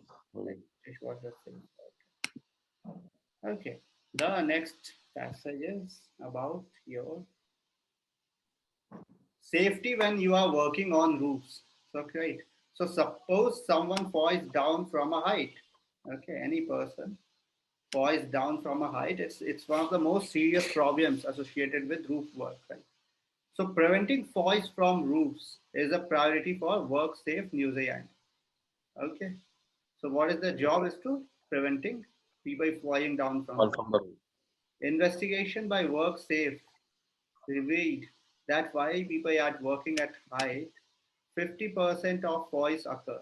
dishwasher thing. Okay. The next passage is about your safety when you are working on roofs. So great. So suppose someone falls down from a height. Okay, any person falls down from a height. It's one of the most serious problems associated with roof work, right? So preventing falls from roofs is a priority for work safe New Zealand. Okay. So what is the job is to preventing people falling down from All height. from the roof. Investigation by WorkSafe revealed that while people are working at height, 50% of falls occur.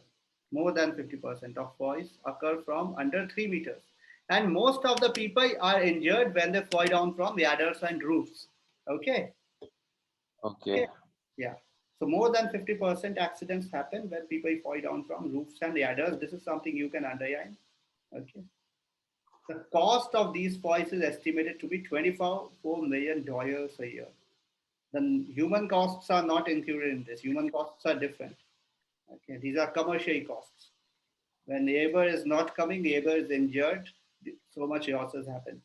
More than 50% of falls occur from under 3 meters. And most of the people are injured when they fall down from ladders and roofs. Okay? Okay. Yeah. So more than 50% accidents happen when people fall down from roofs and ladders. This is something you can underline. Okay. The cost of these falls is estimated to be $24 million a year. The human costs are not included in this. Human costs are different. Okay, these are commercial costs. When labor is not coming, labor is injured, so much losses happen.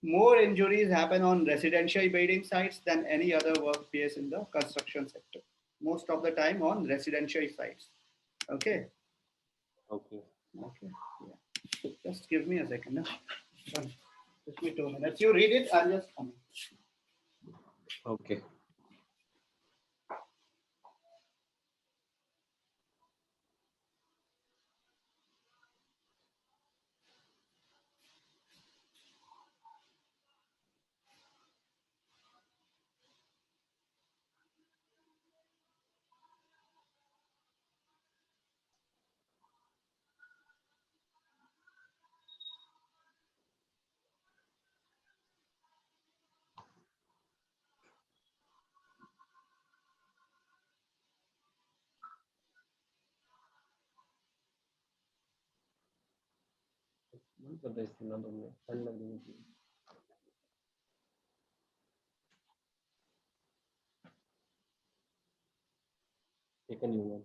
More injuries happen on residential building sites than any other workplace in the construction sector. Most of the time on residential sites. Okay. Okay. Okay. Yeah. Just give me a second. No? Just me 2 minutes. You read it. I'll just come. Okay. Take a new one.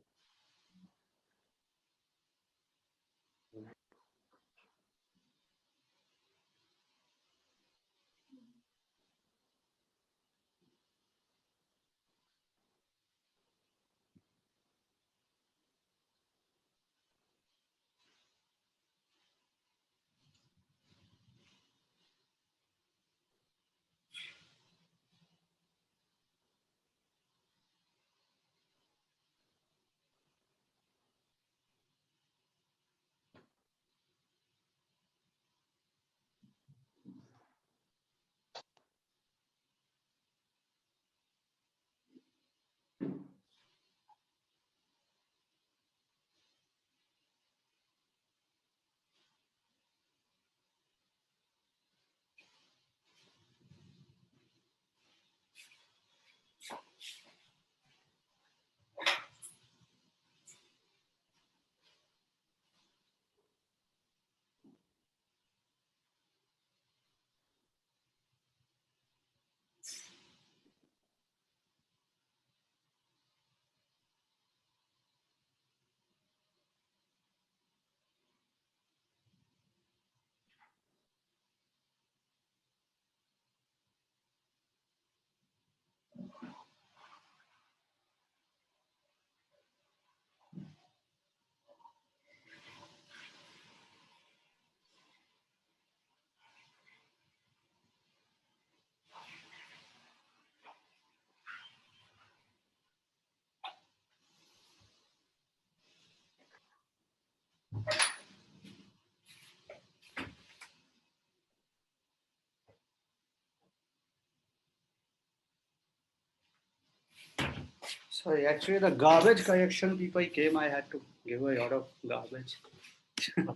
Sorry, actually, the garbage collection people came. I had to give a lot of garbage.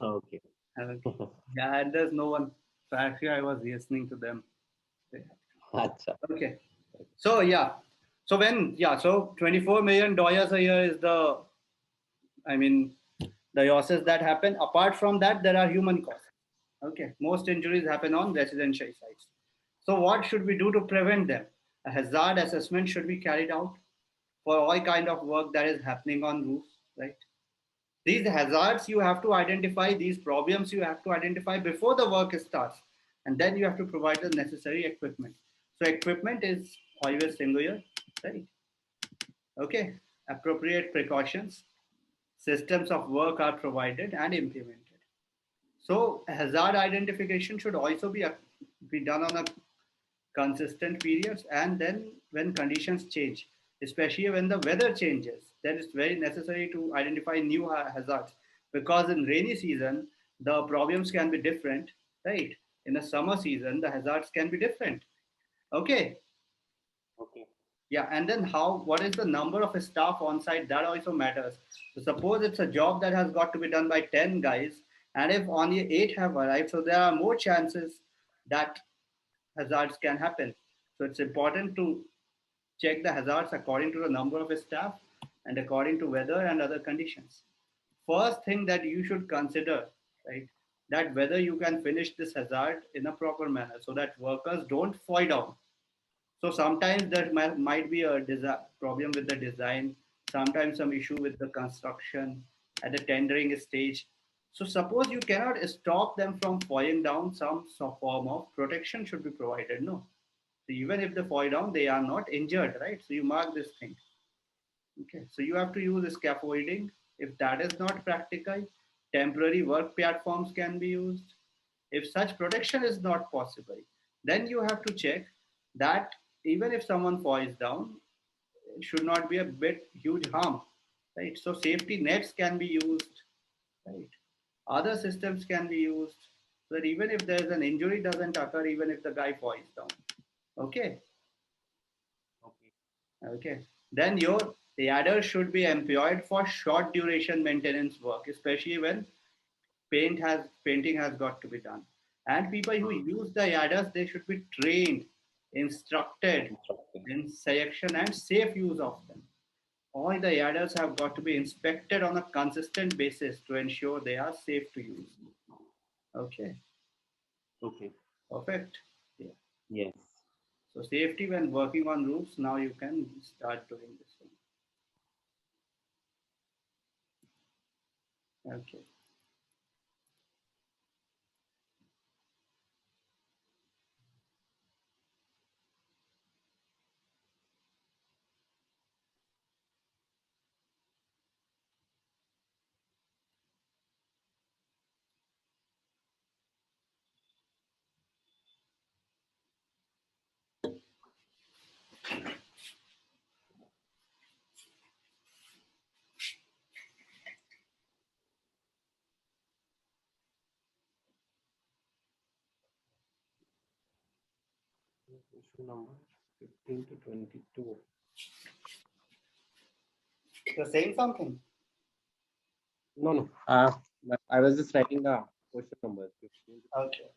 Okay. Yeah, and there's no one. So actually, I was listening to them. Acha. Okay. So yeah. So so $24 million a year is I mean, the losses that happen. Apart from that, there are human costs. Okay. Most injuries happen on residential sites. So what should we do to prevent them? A hazard assessment should be carried out for all kind of work that is happening on roofs, right? These hazards you have to identify, these problems you have to identify before the work starts, and then you have to provide the necessary equipment. So equipment is always singular, right? Okay, appropriate precautions, systems of work are provided and implemented. So hazard identification should also be done on a consistent periods, and then when conditions change, especially when the weather changes, then it's very necessary to identify new hazards, because in rainy season the problems can be different, right? In the summer season the hazards can be different. Okay. Okay. Yeah, and then what is the number of staff on site, that also matters. So suppose it's a job that has got to be done by 10 guys, and if only 8 have arrived, so there are more chances that hazards can happen. So it's important to check the hazards according to the number of staff and according to weather and other conditions. First thing that you should consider, right, that whether you can finish this hazard in a proper manner so that workers don't fall down. So sometimes there might be a problem with the design, sometimes some issue with the construction at the tendering stage. So suppose you cannot stop them from falling down, some form of protection should be provided. No. So even if they fall down, they are not injured, right? So you mark this thing. Okay. So you have to use scaffolding. If that is not practical, temporary work platforms can be used. If such protection is not possible, then you have to check that even if someone falls down, it should not be a bit huge harm, right? So safety nets can be used, right? Other systems can be used so that even if there is an injury, doesn't occur even if the guy falls down. Okay. Okay. Okay. Then your ladder should be employed for short duration maintenance work, especially when painting has got to be done. And people who use the ladders, they should be trained, instructed Instructing. in selection and safe use of them. All the ladders have got to be inspected on a consistent basis to ensure they are safe to use. Okay, Okay. perfect. Yeah. Yes. So safety when working on roofs. Now you can start doing this one. Okay. Issue number 15 to 22. You're saying something? No, no. But I was just writing the question numbers. 15 to Okay.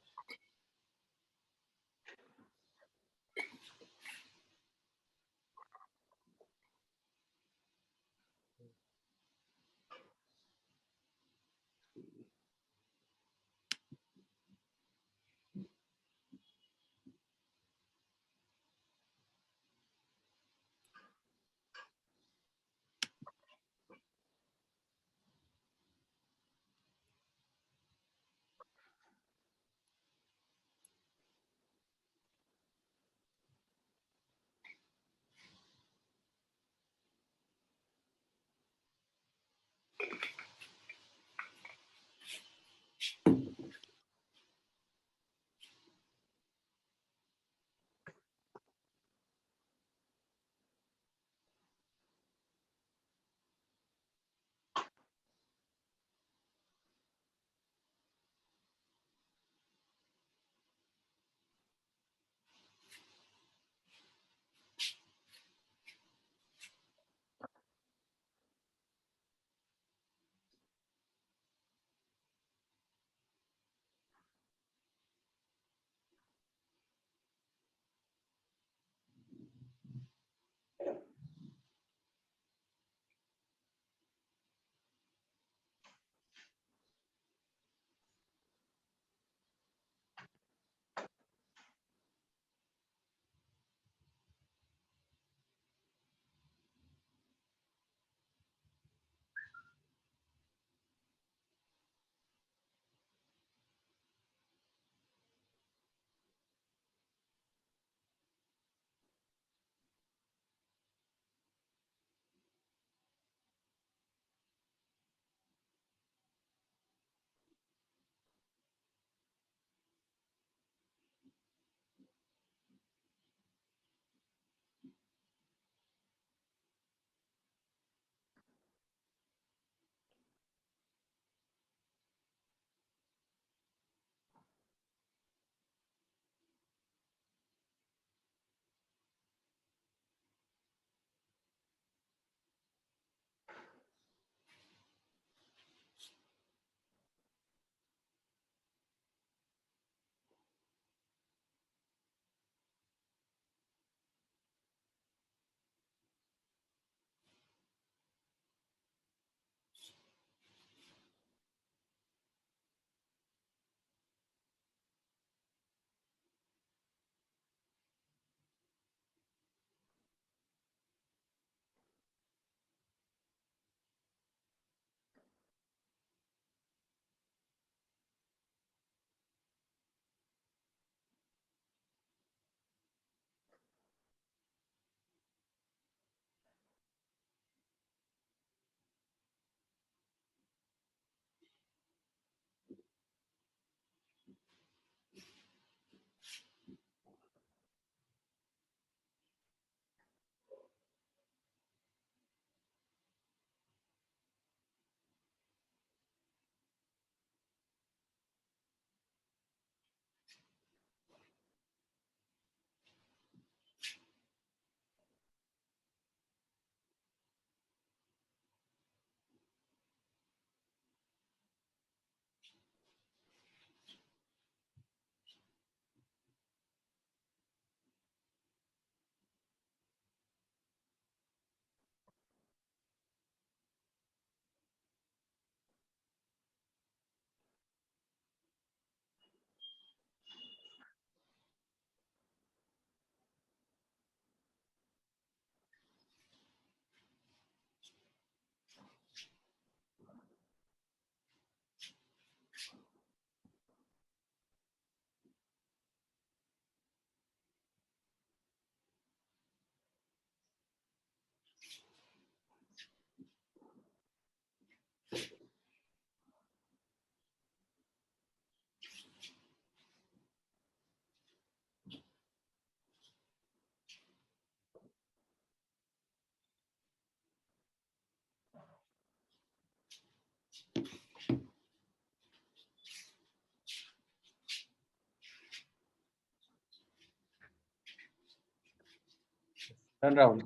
Done, Rahul.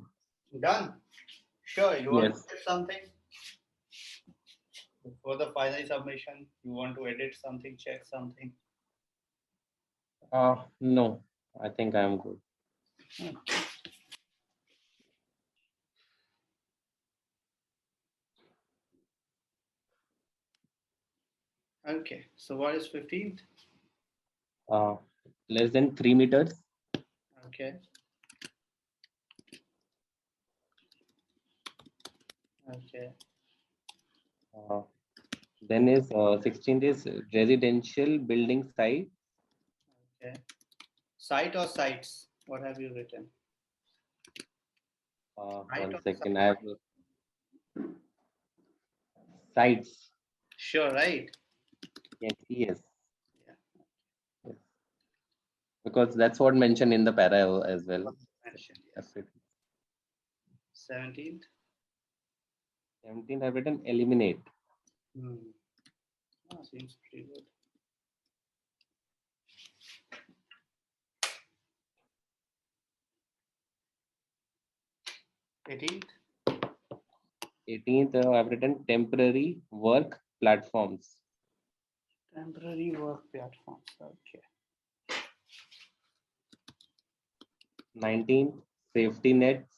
Done. Sure. You want Yes. to edit something before the final submission? You want to edit something, check something? No, I think I am good. Okay. So what is 15th? Less than 3 meters. Okay. Okay. Then is 16th is residential building site. Okay. Site or sites? What have you written? Site One or second, site? I have sites. Sure, right? Yes, yes. Yeah. Yes. Because that's what mentioned in the para as well. Mentioned, yes. Absolutely. 17th. 17th, I've written eliminate. Seems pretty good. 18th. 18th, I've written temporary work platforms. Temporary work platforms. Okay. 19th, safety nets.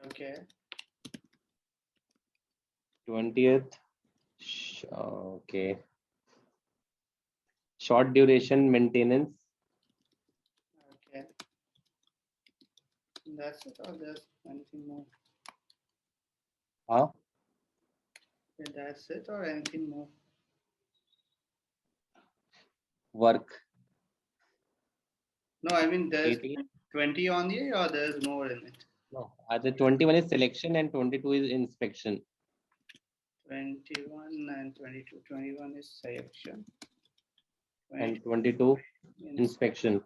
Okay. 20th, okay. Short duration maintenance. Okay. That's it, or there's anything more? Huh? Okay, that's it, or anything more? Work. No, I mean there's 18. 20 on here, or there's more in it? No, the 21 is selection and 22 is inspection. 21 and 22. 21 is selection. And 22 inspection.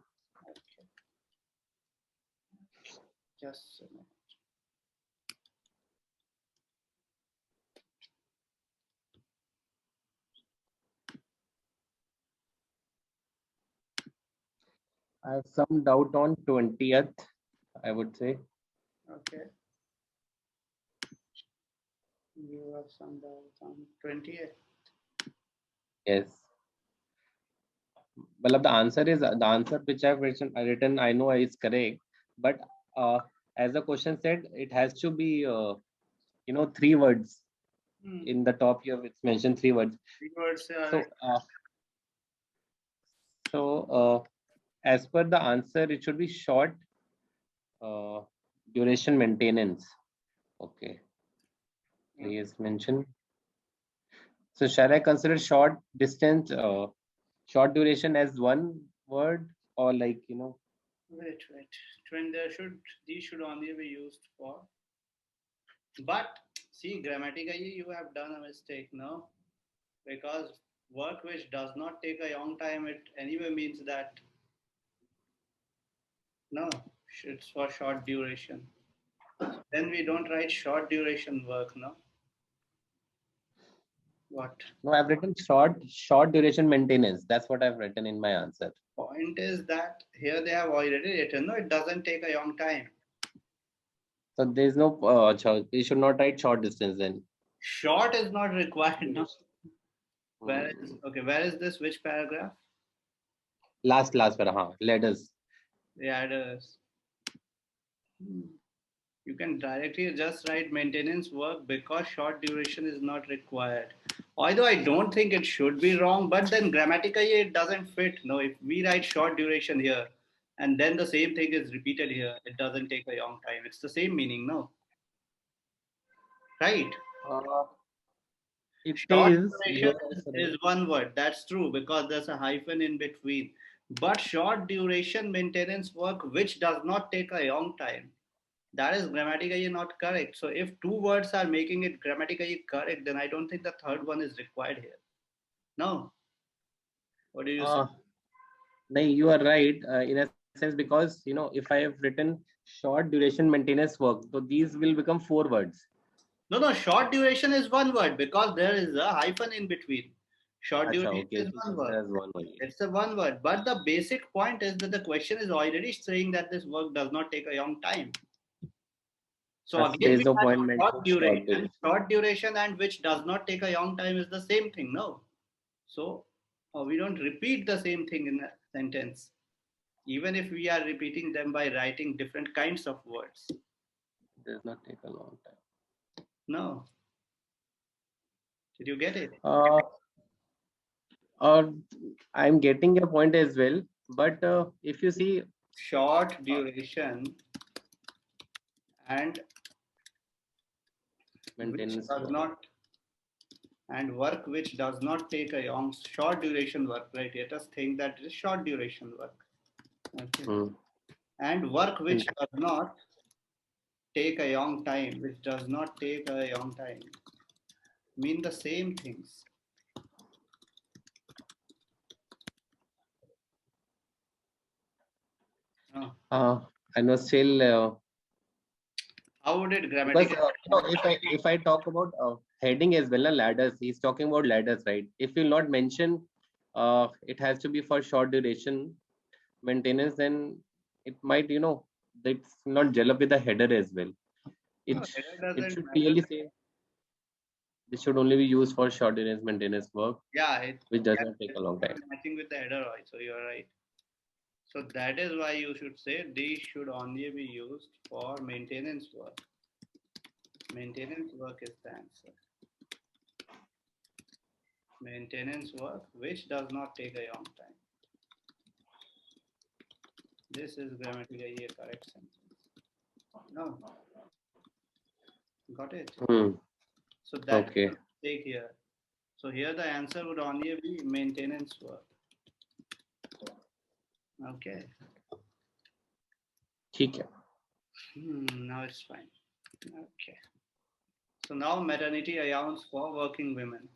Okay. Just a minute. I have some doubt on 20th, I would say. Okay. You have some doubt on 28. Yes. Well, the answer which I've written, I know is correct, but as the question said, it has to be 3 words. In the top here, it's mentioned 3 words. 3 words So, as per the answer, it should be short duration maintenance. Okay. Please mention. So, shall I consider short distance, short duration as one word, or like Wait. When these should only be used for. But see, grammatically, you have done a mistake, no? Because work which does not take a long time, it anyway means that no, it's for short duration. Then we don't write short duration work, no? What? No, I've written short duration maintenance. That's what I've written in my answer. Point is that here they have already written, no, it doesn't take a long time. So there's no we should not write short distance then. Short is not required, no? Where is this? Which paragraph? Last paragraph. Letters. The address. You can directly just write maintenance work because short duration is not required. Although I don't think it should be wrong, but then grammatically it doesn't fit. No, if we write short duration here and then the same thing is repeated here, it doesn't take a long time. It's the same meaning, no? Right? It Short is. duration is one word. That's true because there's a hyphen in between. But short duration maintenance work which does not take a long time, that is grammatically not correct. So if 2 words are making it grammatically correct, then I don't think the third one is required here. No. What do you say? No, you are right in a sense because if I have written short duration maintenance work, so these will become 4 words. No. Short duration is one word because there is a hyphen in between. Short duration is one word. It's a one word. But the basic point is that the question is already saying that this work does not take a long time. So A again, we space of have appointment short for duration. short duration. Short duration and which does not take a long time is the same thing, no? So we don't repeat the same thing in a sentence, even if we are repeating them by writing different kinds of words. Does not take a long time. No. Did you get it? Uh, I'm getting your point as well, but if you see, Short duration and which maintenance does work. not and work which does not take a long short duration work, right? Let us think that it is short duration work. Okay. And work which does not take a long time, which does not take a long time, mean the same things. I know still How would it because grammatically? if I talk about heading as well, ladders. He's talking about ladders, right? If you not mention, it has to be for short duration maintenance, then it might it's not gel up with the header as well. No, It header it doesn't should matter. clearly say this should only be used for short duration maintenance work, Yeah, it, which does yeah, not take it's a long time. matching with the header also. You're right. So that is why you should say these should only be used for maintenance work. Maintenance work is the answer. Maintenance work which does not take a long time. This is grammatically a correct sentence. No, got it. So that Okay. take here. So here the answer would only be maintenance work. Okay. ठीक है. Now it's fine. Okay. So now maternity allowance for working women.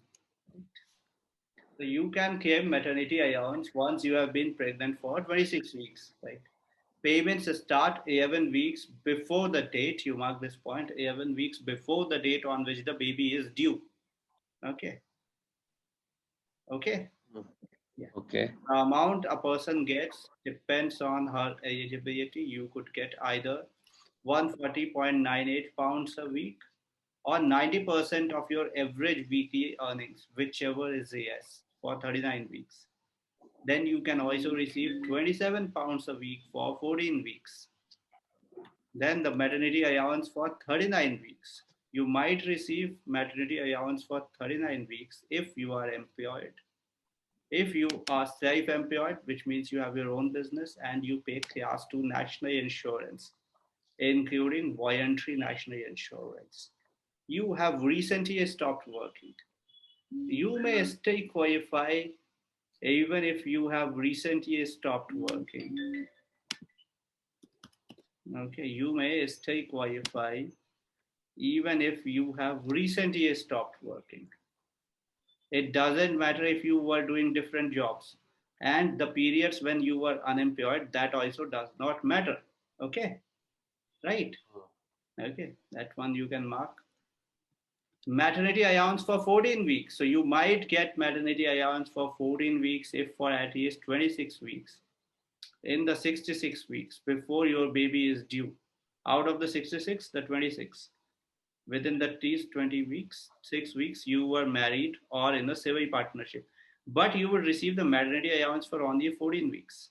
So you can claim maternity allowance once you have been pregnant for 26 weeks, right? Payments start 11 weeks before the date, you mark this point, 11 weeks before the date on which the baby is due. Okay. Okay. Yeah. Okay. The amount a person gets depends on her eligibility. You could get either 140.98 pounds a week or 90% of your average weekly earnings, whichever is yes, for 39 weeks. Then you can also receive 27 pounds a week for 14 weeks. Then the maternity allowance for 39 weeks. You might receive maternity allowance for 39 weeks if you are employed. If you are self-employed, which means you have your own business and you pay class 2 national insurance, including voluntary national insurance. You have recently stopped working. You may still qualify even if you have recently stopped working. Okay, you may still qualify even if you have recently stopped working. It doesn't matter if you were doing different jobs. And the periods when you were unemployed, that also does not matter. Okay, right? Okay, that one you can mark. Maternity allowance for 14 weeks. So you might get maternity allowance for 14 weeks if for at least 26 weeks. In the 66 weeks before your baby is due. Out of the 66, the 26. Within these 20 weeks, 6 weeks, you were married or in a civil partnership. But you would receive the maternity allowance for only 14 weeks.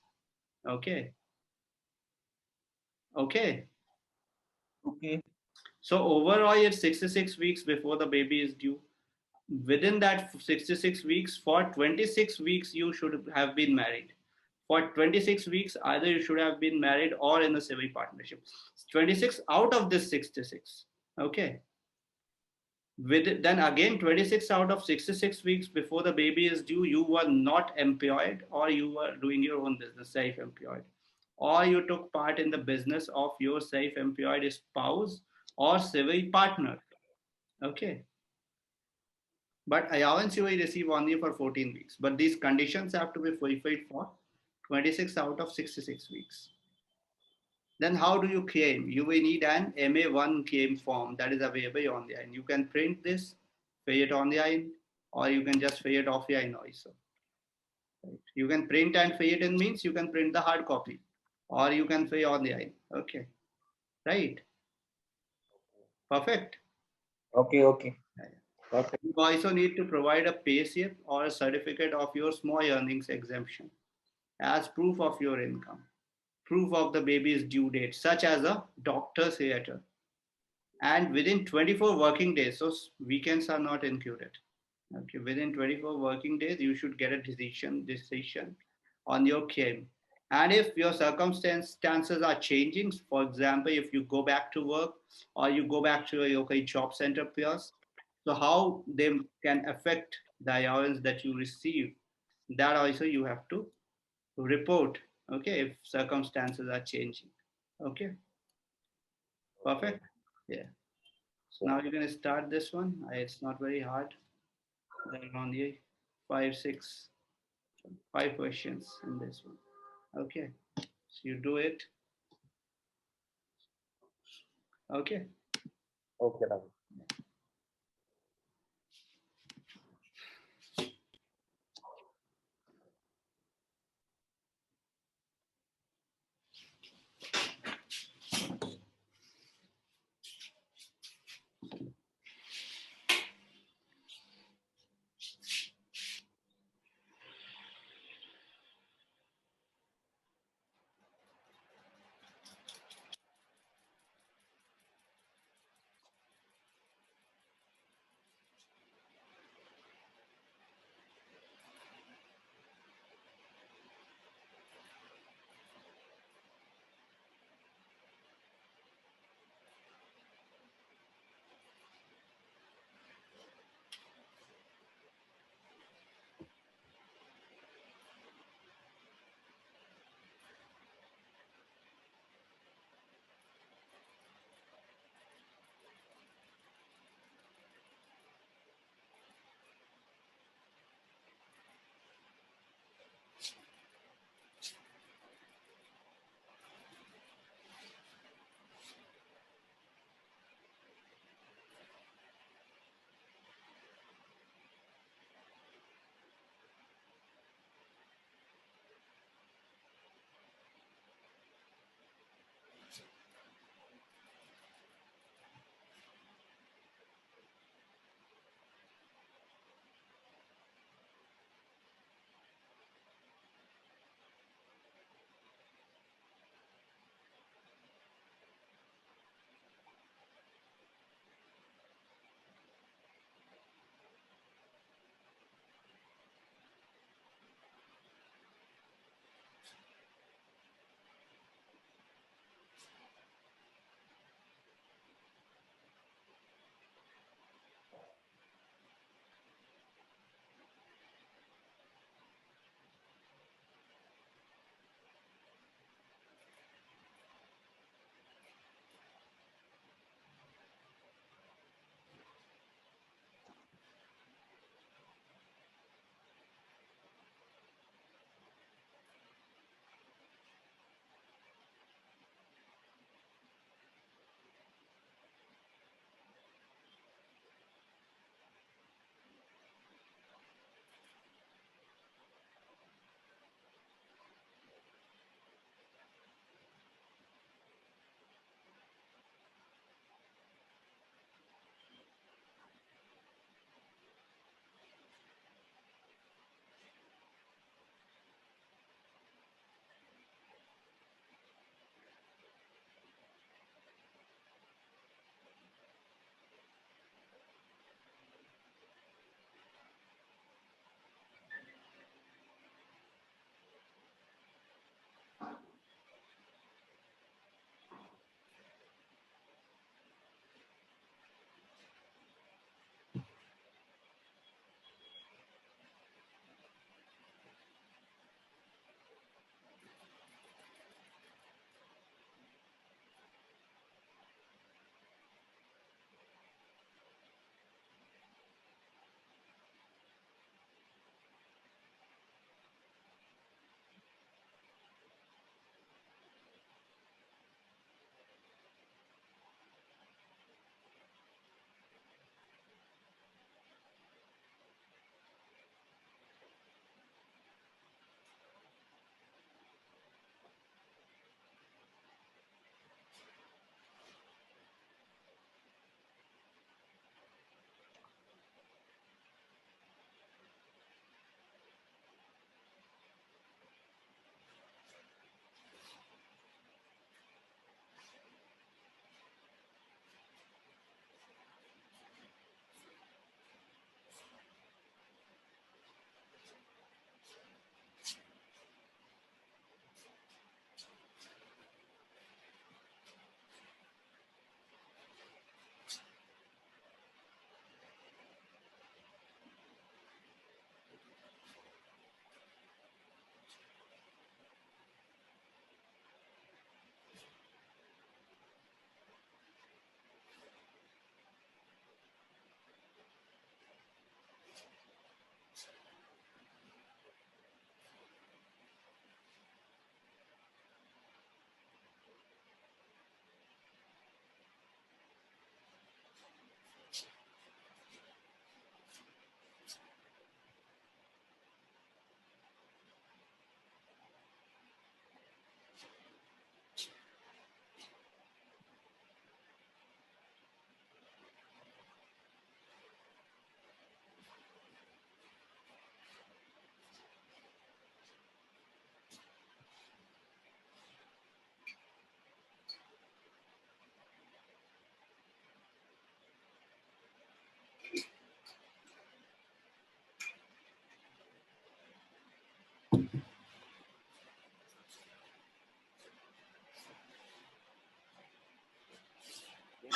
Okay. Okay. Okay. So overall, it's 66 weeks before the baby is due. Within that 66 weeks, for 26 weeks, you should have been married. For 26 weeks, either you should have been married or in a civil partnership. 26 out of this 66. Okay. Then again, 26 out of 66 weeks before the baby is due, you were not employed or you were doing your own business, self-employed, or you took part in the business of your self-employed spouse or civil partner. Okay. But allowance you will receive only for 14 weeks. But these conditions have to be fulfilled for 26 out of 66 weeks. Then how do you claim? You will need an MA1 claim form that is available online. You can print this, fill it online, or you can just fill it offline also. Right. You can print and fill it in means you can print the hard copy, or you can fill online. Okay, right. Perfect. Okay, okay. Okay. You also need to provide a pay slip or a certificate of your small earnings exemption as proof of your income, proof of the baby's due date, such as a doctor's letter, and within 24 working days. So weekends are not included. Okay, within 24 working days, you should get a decision on your claim. And if your circumstances are changing, for example, if you go back to work or you go back to your local job center peers, so how they can affect the allowance that you receive, that also you have to report. Okay, if circumstances are changing. Okay, perfect. Yeah. So now you're gonna start this one. It's not very hard. There are only five, six, five questions in this one. Okay, so you do it. Okay. Okay, Rahul.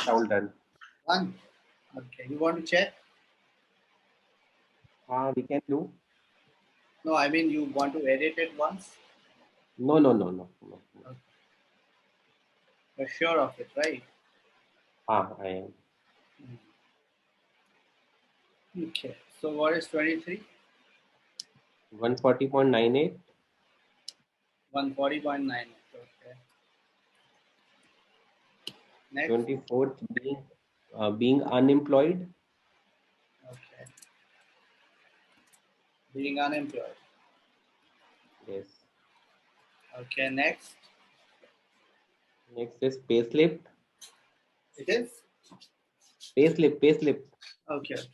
all done. One. Okay. You want to check? We can do. No, I mean you want to edit it once. No, no, no, no, no. You're sure of it, right? I am. Okay. So what is 23? 140.98. 140.9. Okay. Next. 24th being unemployed. Okay. Being unemployed. Yes. Okay. Next. Next is payslip. It is. Payslip. Payslip. Okay. Okay.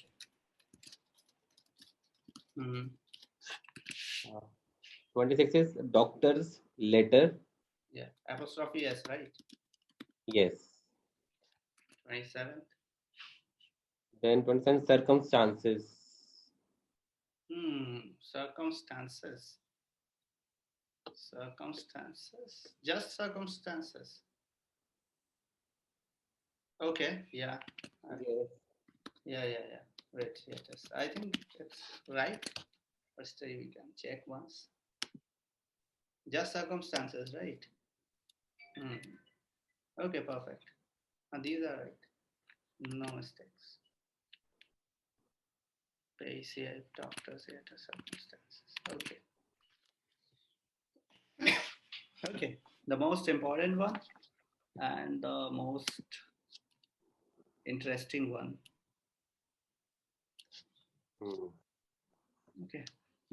Mm-hmm. 26 is doctor's letter. Yeah. Apostrophe S, right? Yes. 27th. Then 27 circumstances. Circumstances. Circumstances. Just circumstances. Okay. Yeah. Yes. Yeah. Wait. Yes. I think it's right. But still, we can check once. Just circumstances, right? Okay. Perfect. And these are right. No mistakes. Base here, doctors here, circumstances. Okay. Okay. The most important one and the most interesting one. Okay.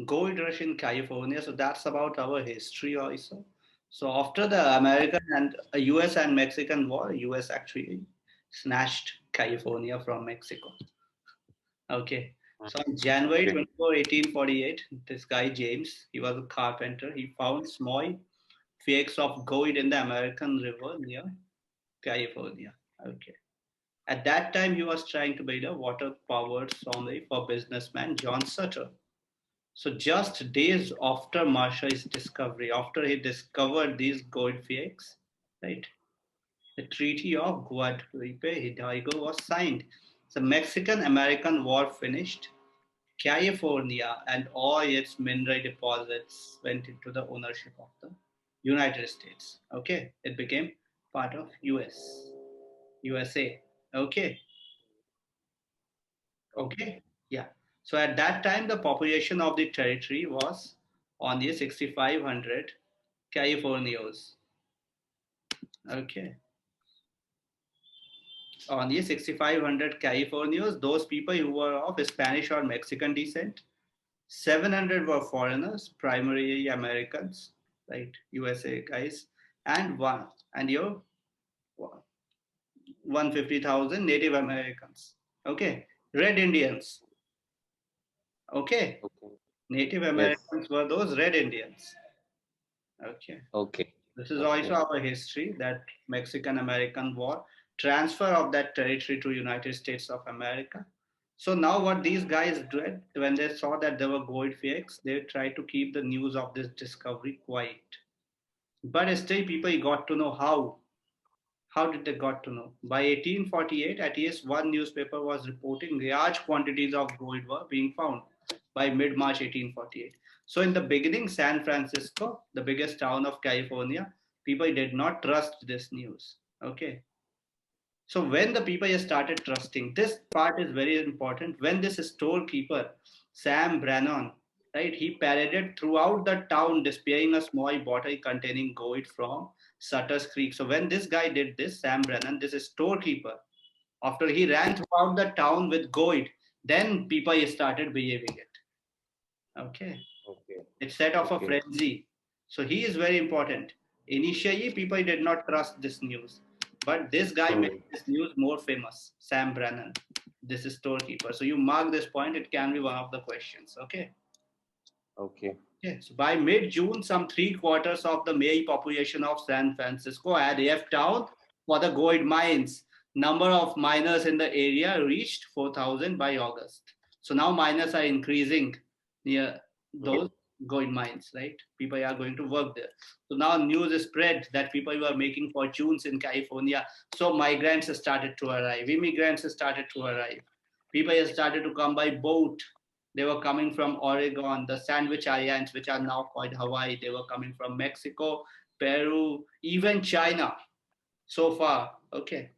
Gold rush in California. So that's about our history also. So after the American and US and Mexican war, US actually snatched California from Mexico. Okay. So on January 24, 1848, this guy James, he was a carpenter. He found small flakes of gold in the American River near California. Okay. At that time, he was trying to build a water-powered sawmill for businessman John Sutter. So just days after Marshall's discovery, after he discovered these gold flakes, right, the Treaty of Guadalupe Hidalgo was signed. The Mexican-American War finished. California and all its mineral deposits went into the ownership of the United States. Okay, it became part of USA. Okay, okay, yeah. So at that time, the population of the territory was only 6,500 Californios. Okay, only 6,500 Californios. Those people who were of Spanish or Mexican descent. 700 were foreigners, primarily Americans, right? USA guys, and your 150,000 Native Americans. Okay, Red Indians. Okay, Native Americans were those Red Indians. Okay. Okay. This is also our history, that Mexican-American War, transfer of that territory to United States of America. So now what these guys did, when they saw that there were gold flakes, they tried to keep the news of this discovery quiet. But still people got to know how. How did they got to know? By 1848, at least one newspaper was reporting large quantities of gold were being found by mid-March 1848. So in the beginning, San Francisco, the biggest town of California, people did not trust this news. Okay. So when the people started trusting, this part is very important. When this storekeeper, Sam Brannon, right, he paraded throughout the town displaying a small bottle containing gold from Sutter's Creek. So when this guy did this, Sam Brannon, this storekeeper, after he ran throughout the town with gold, then people started believing it. Okay. It set off a frenzy. So he is very important. Initially, people did not trust this news. But this guy made this news more famous, Sam Brannon, this is storekeeper. So you mark this point, it can be one of the questions. Okay. Okay. Okay. So by mid-June, some 3/4 of the male population of San Francisco had left town for the gold mines. Number of miners in the area reached 4,000 by August. So now miners are increasing near those gold mines, right? People are going to work there. So now news is spread that people were making fortunes in California. So migrants started to arrive, immigrants started to arrive. People started to come by boat. They were coming from Oregon, the Sandwich Islands, which are now called Hawaii. They were coming from Mexico, Peru, even China. So far, okay.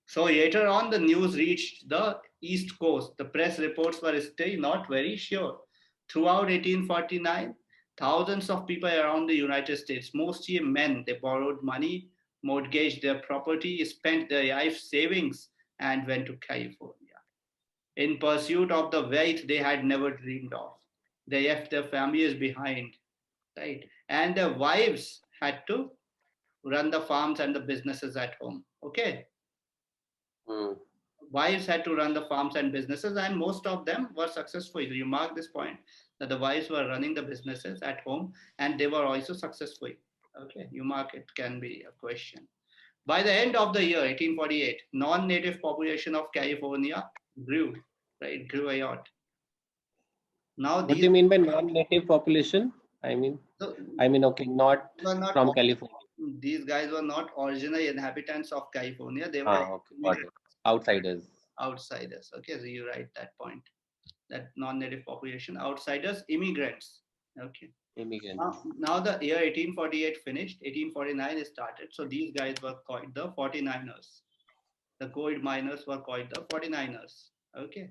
So later on, the news reached the East Coast. The press reports were still not very sure. Throughout 1849, thousands of people around the United States, mostly men, they borrowed money, mortgaged their property, spent their life savings, and went to California in pursuit of the wealth they had never dreamed of. They left their families behind, right? And their wives had to run the farms and the businesses at home. Okay. Hmm. Wives had to run the farms and businesses, and most of them were successful. You mark this point that the wives were running the businesses at home and they were also successful. Okay, you mark it, can be a question. By the end of the year 1848, non-native population of California grew, right? Grew a lot. Now What do these you mean by non-native population? I mean, so okay, not were not from California. these guys were not original inhabitants of California. They were Ah, okay, got it. Outsiders, outsiders. Okay, so you write that point. That non-native population, outsiders, immigrants. Okay. immigrants. Now the year 1848 finished, 1849 started. So these guys were called the 49ers. The gold miners were called the 49ers. Okay.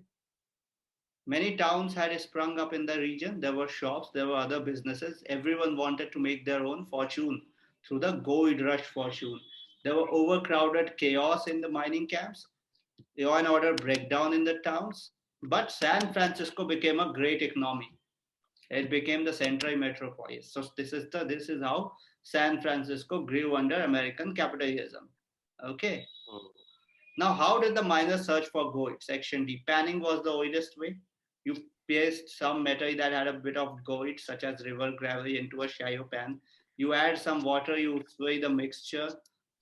Many towns had sprung up in the region. There were shops, there were other businesses. Everyone wanted to make their own fortune through the gold rush fortune. There were overcrowded chaos in the mining camps, law and order breakdown in the towns. But San Francisco became a great economy. It became the central metropolis. So this is how San Francisco grew under American capitalism. Okay. Hmm. Now, how did the miners search for gold? Section D. Panning was the oldest way. You placed some metal that had a bit of gold, such as river gravel, into a shallow pan. You add some water, you sway the mixture.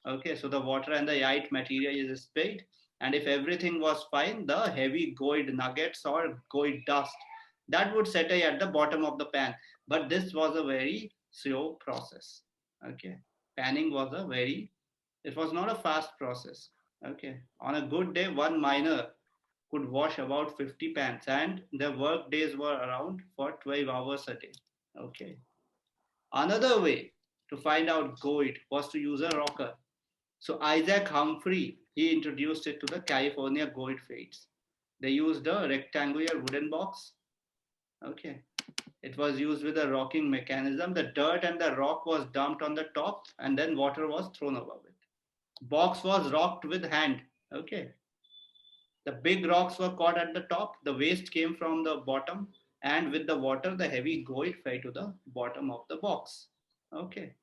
Okay, so the water and the light material is spilled. And if everything was fine, the heavy gold nuggets or gold dust that would settle at the bottom of the pan. But this was a very slow process. Okay, panning was a very, it was not a fast process. Okay. On a good day, one miner could wash about 50 pans, and their work days were around for 12 hours a day. Okay. Another way to find out gold was to use a rocker. So Isaac Humphrey, he introduced it to the California gold fields. They used a rectangular wooden box. Okay. It was used with a rocking mechanism. The dirt and the rock was dumped on the top, and then water was thrown above it. Box was rocked with hand. Okay. The big rocks were caught at the top, the waste came from the bottom, and with the water, the heavy gold fell to the bottom of the box. Okay.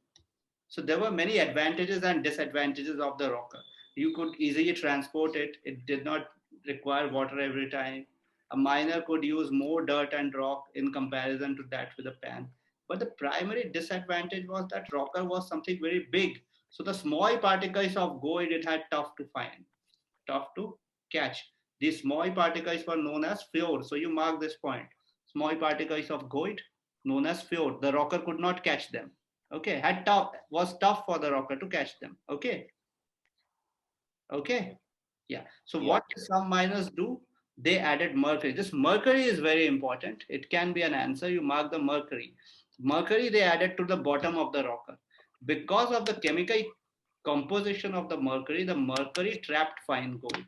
So there were many advantages and disadvantages of the rocker. You could easily transport it, it did not require water every time. A miner could use more dirt and rock in comparison to that with a pan. But the primary disadvantage was that rocker was something very big. So the small particles of gold it had tough to catch. These small particles were known as fjord. So you mark this point. Small particles of gold known as fjord. The rocker could not catch them. Okay, was tough for the rocker to catch them. Okay, okay, yeah. So Yeah. what some miners do? They added mercury. This mercury is very important. It can be an answer. You mark the mercury. Mercury they added to the bottom of the rocker because of the chemical composition of the mercury trapped fine gold.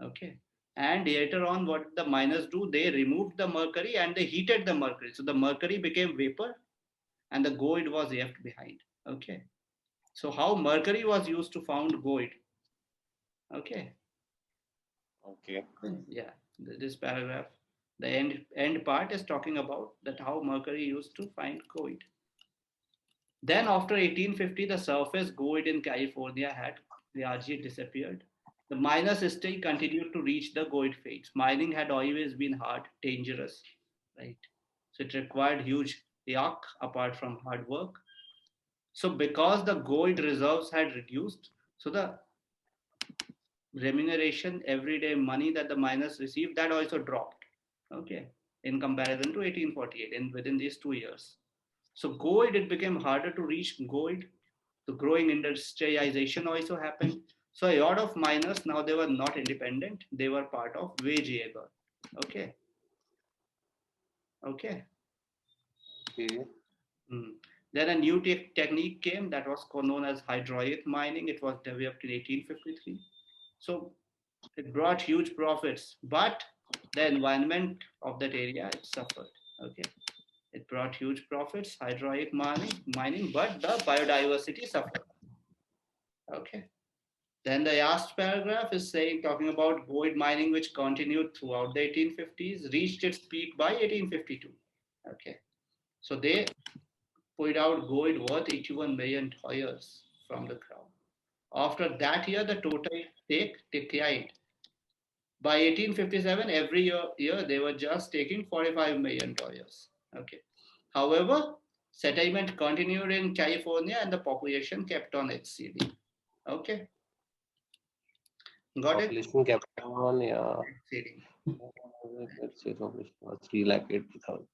Okay. And later on, what the miners do, they removed the mercury and they heated the mercury. So the mercury became vapor and the gold was left behind. Okay. So how mercury was used to found gold. Okay. Okay. Yeah. This paragraph, the end part is talking about that how mercury used to find gold. Then after 1850, the surface gold in California had largely disappeared. The miners still continued to reach the gold fields. Mining had always been hard, dangerous, right? So it required huge yuck apart from hard work. So because the gold reserves had reduced, so the remuneration, everyday money that the miners received, that also dropped. Okay. in comparison to 1848 within these 2 years. So gold, it became harder to reach gold. The growing industrialization also happened. So a lot of miners now, they were not independent. They were part of wage labor. Okay. Okay. Okay. Then a new technique came that was known as hydraulic mining. It was developed in 1853. So it brought huge profits, but the environment of that area, it suffered. Okay. It brought huge profits, hydraulic mining, but the biodiversity suffered. Okay. Then the last paragraph is saying, talking about gold mining, which continued throughout the 1850s, reached its peak by 1852. Okay. So they pulled out gold worth $81 million from the ground. After that year, the total take declined. By 1857, every year they were just taking $45 million. Okay. However, settlement continued in California and the population kept on exceeding. Okay. Got it? Population kept on, yeah. Exceeding. Let's say population was 3,80,000.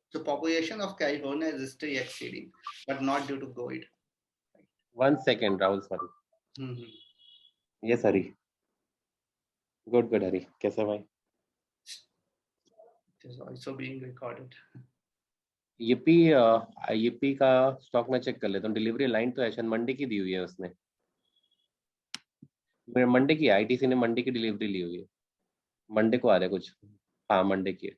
So population of California is still exceeding, but not due to gold. 1 second, Rahul, sorry. Yes, Hari. Good, Hari. कैसा भाई? It is also being recorded. EP का stock में check कर लेता हूँ. Delivery line तो शायद Monday की दी हुई है उसने. मंडे की आईटीसी ने मंडे की डिलीवरी ली हुई है. मंडे को आ रहा है कुछ. हाँ, मंडे की है.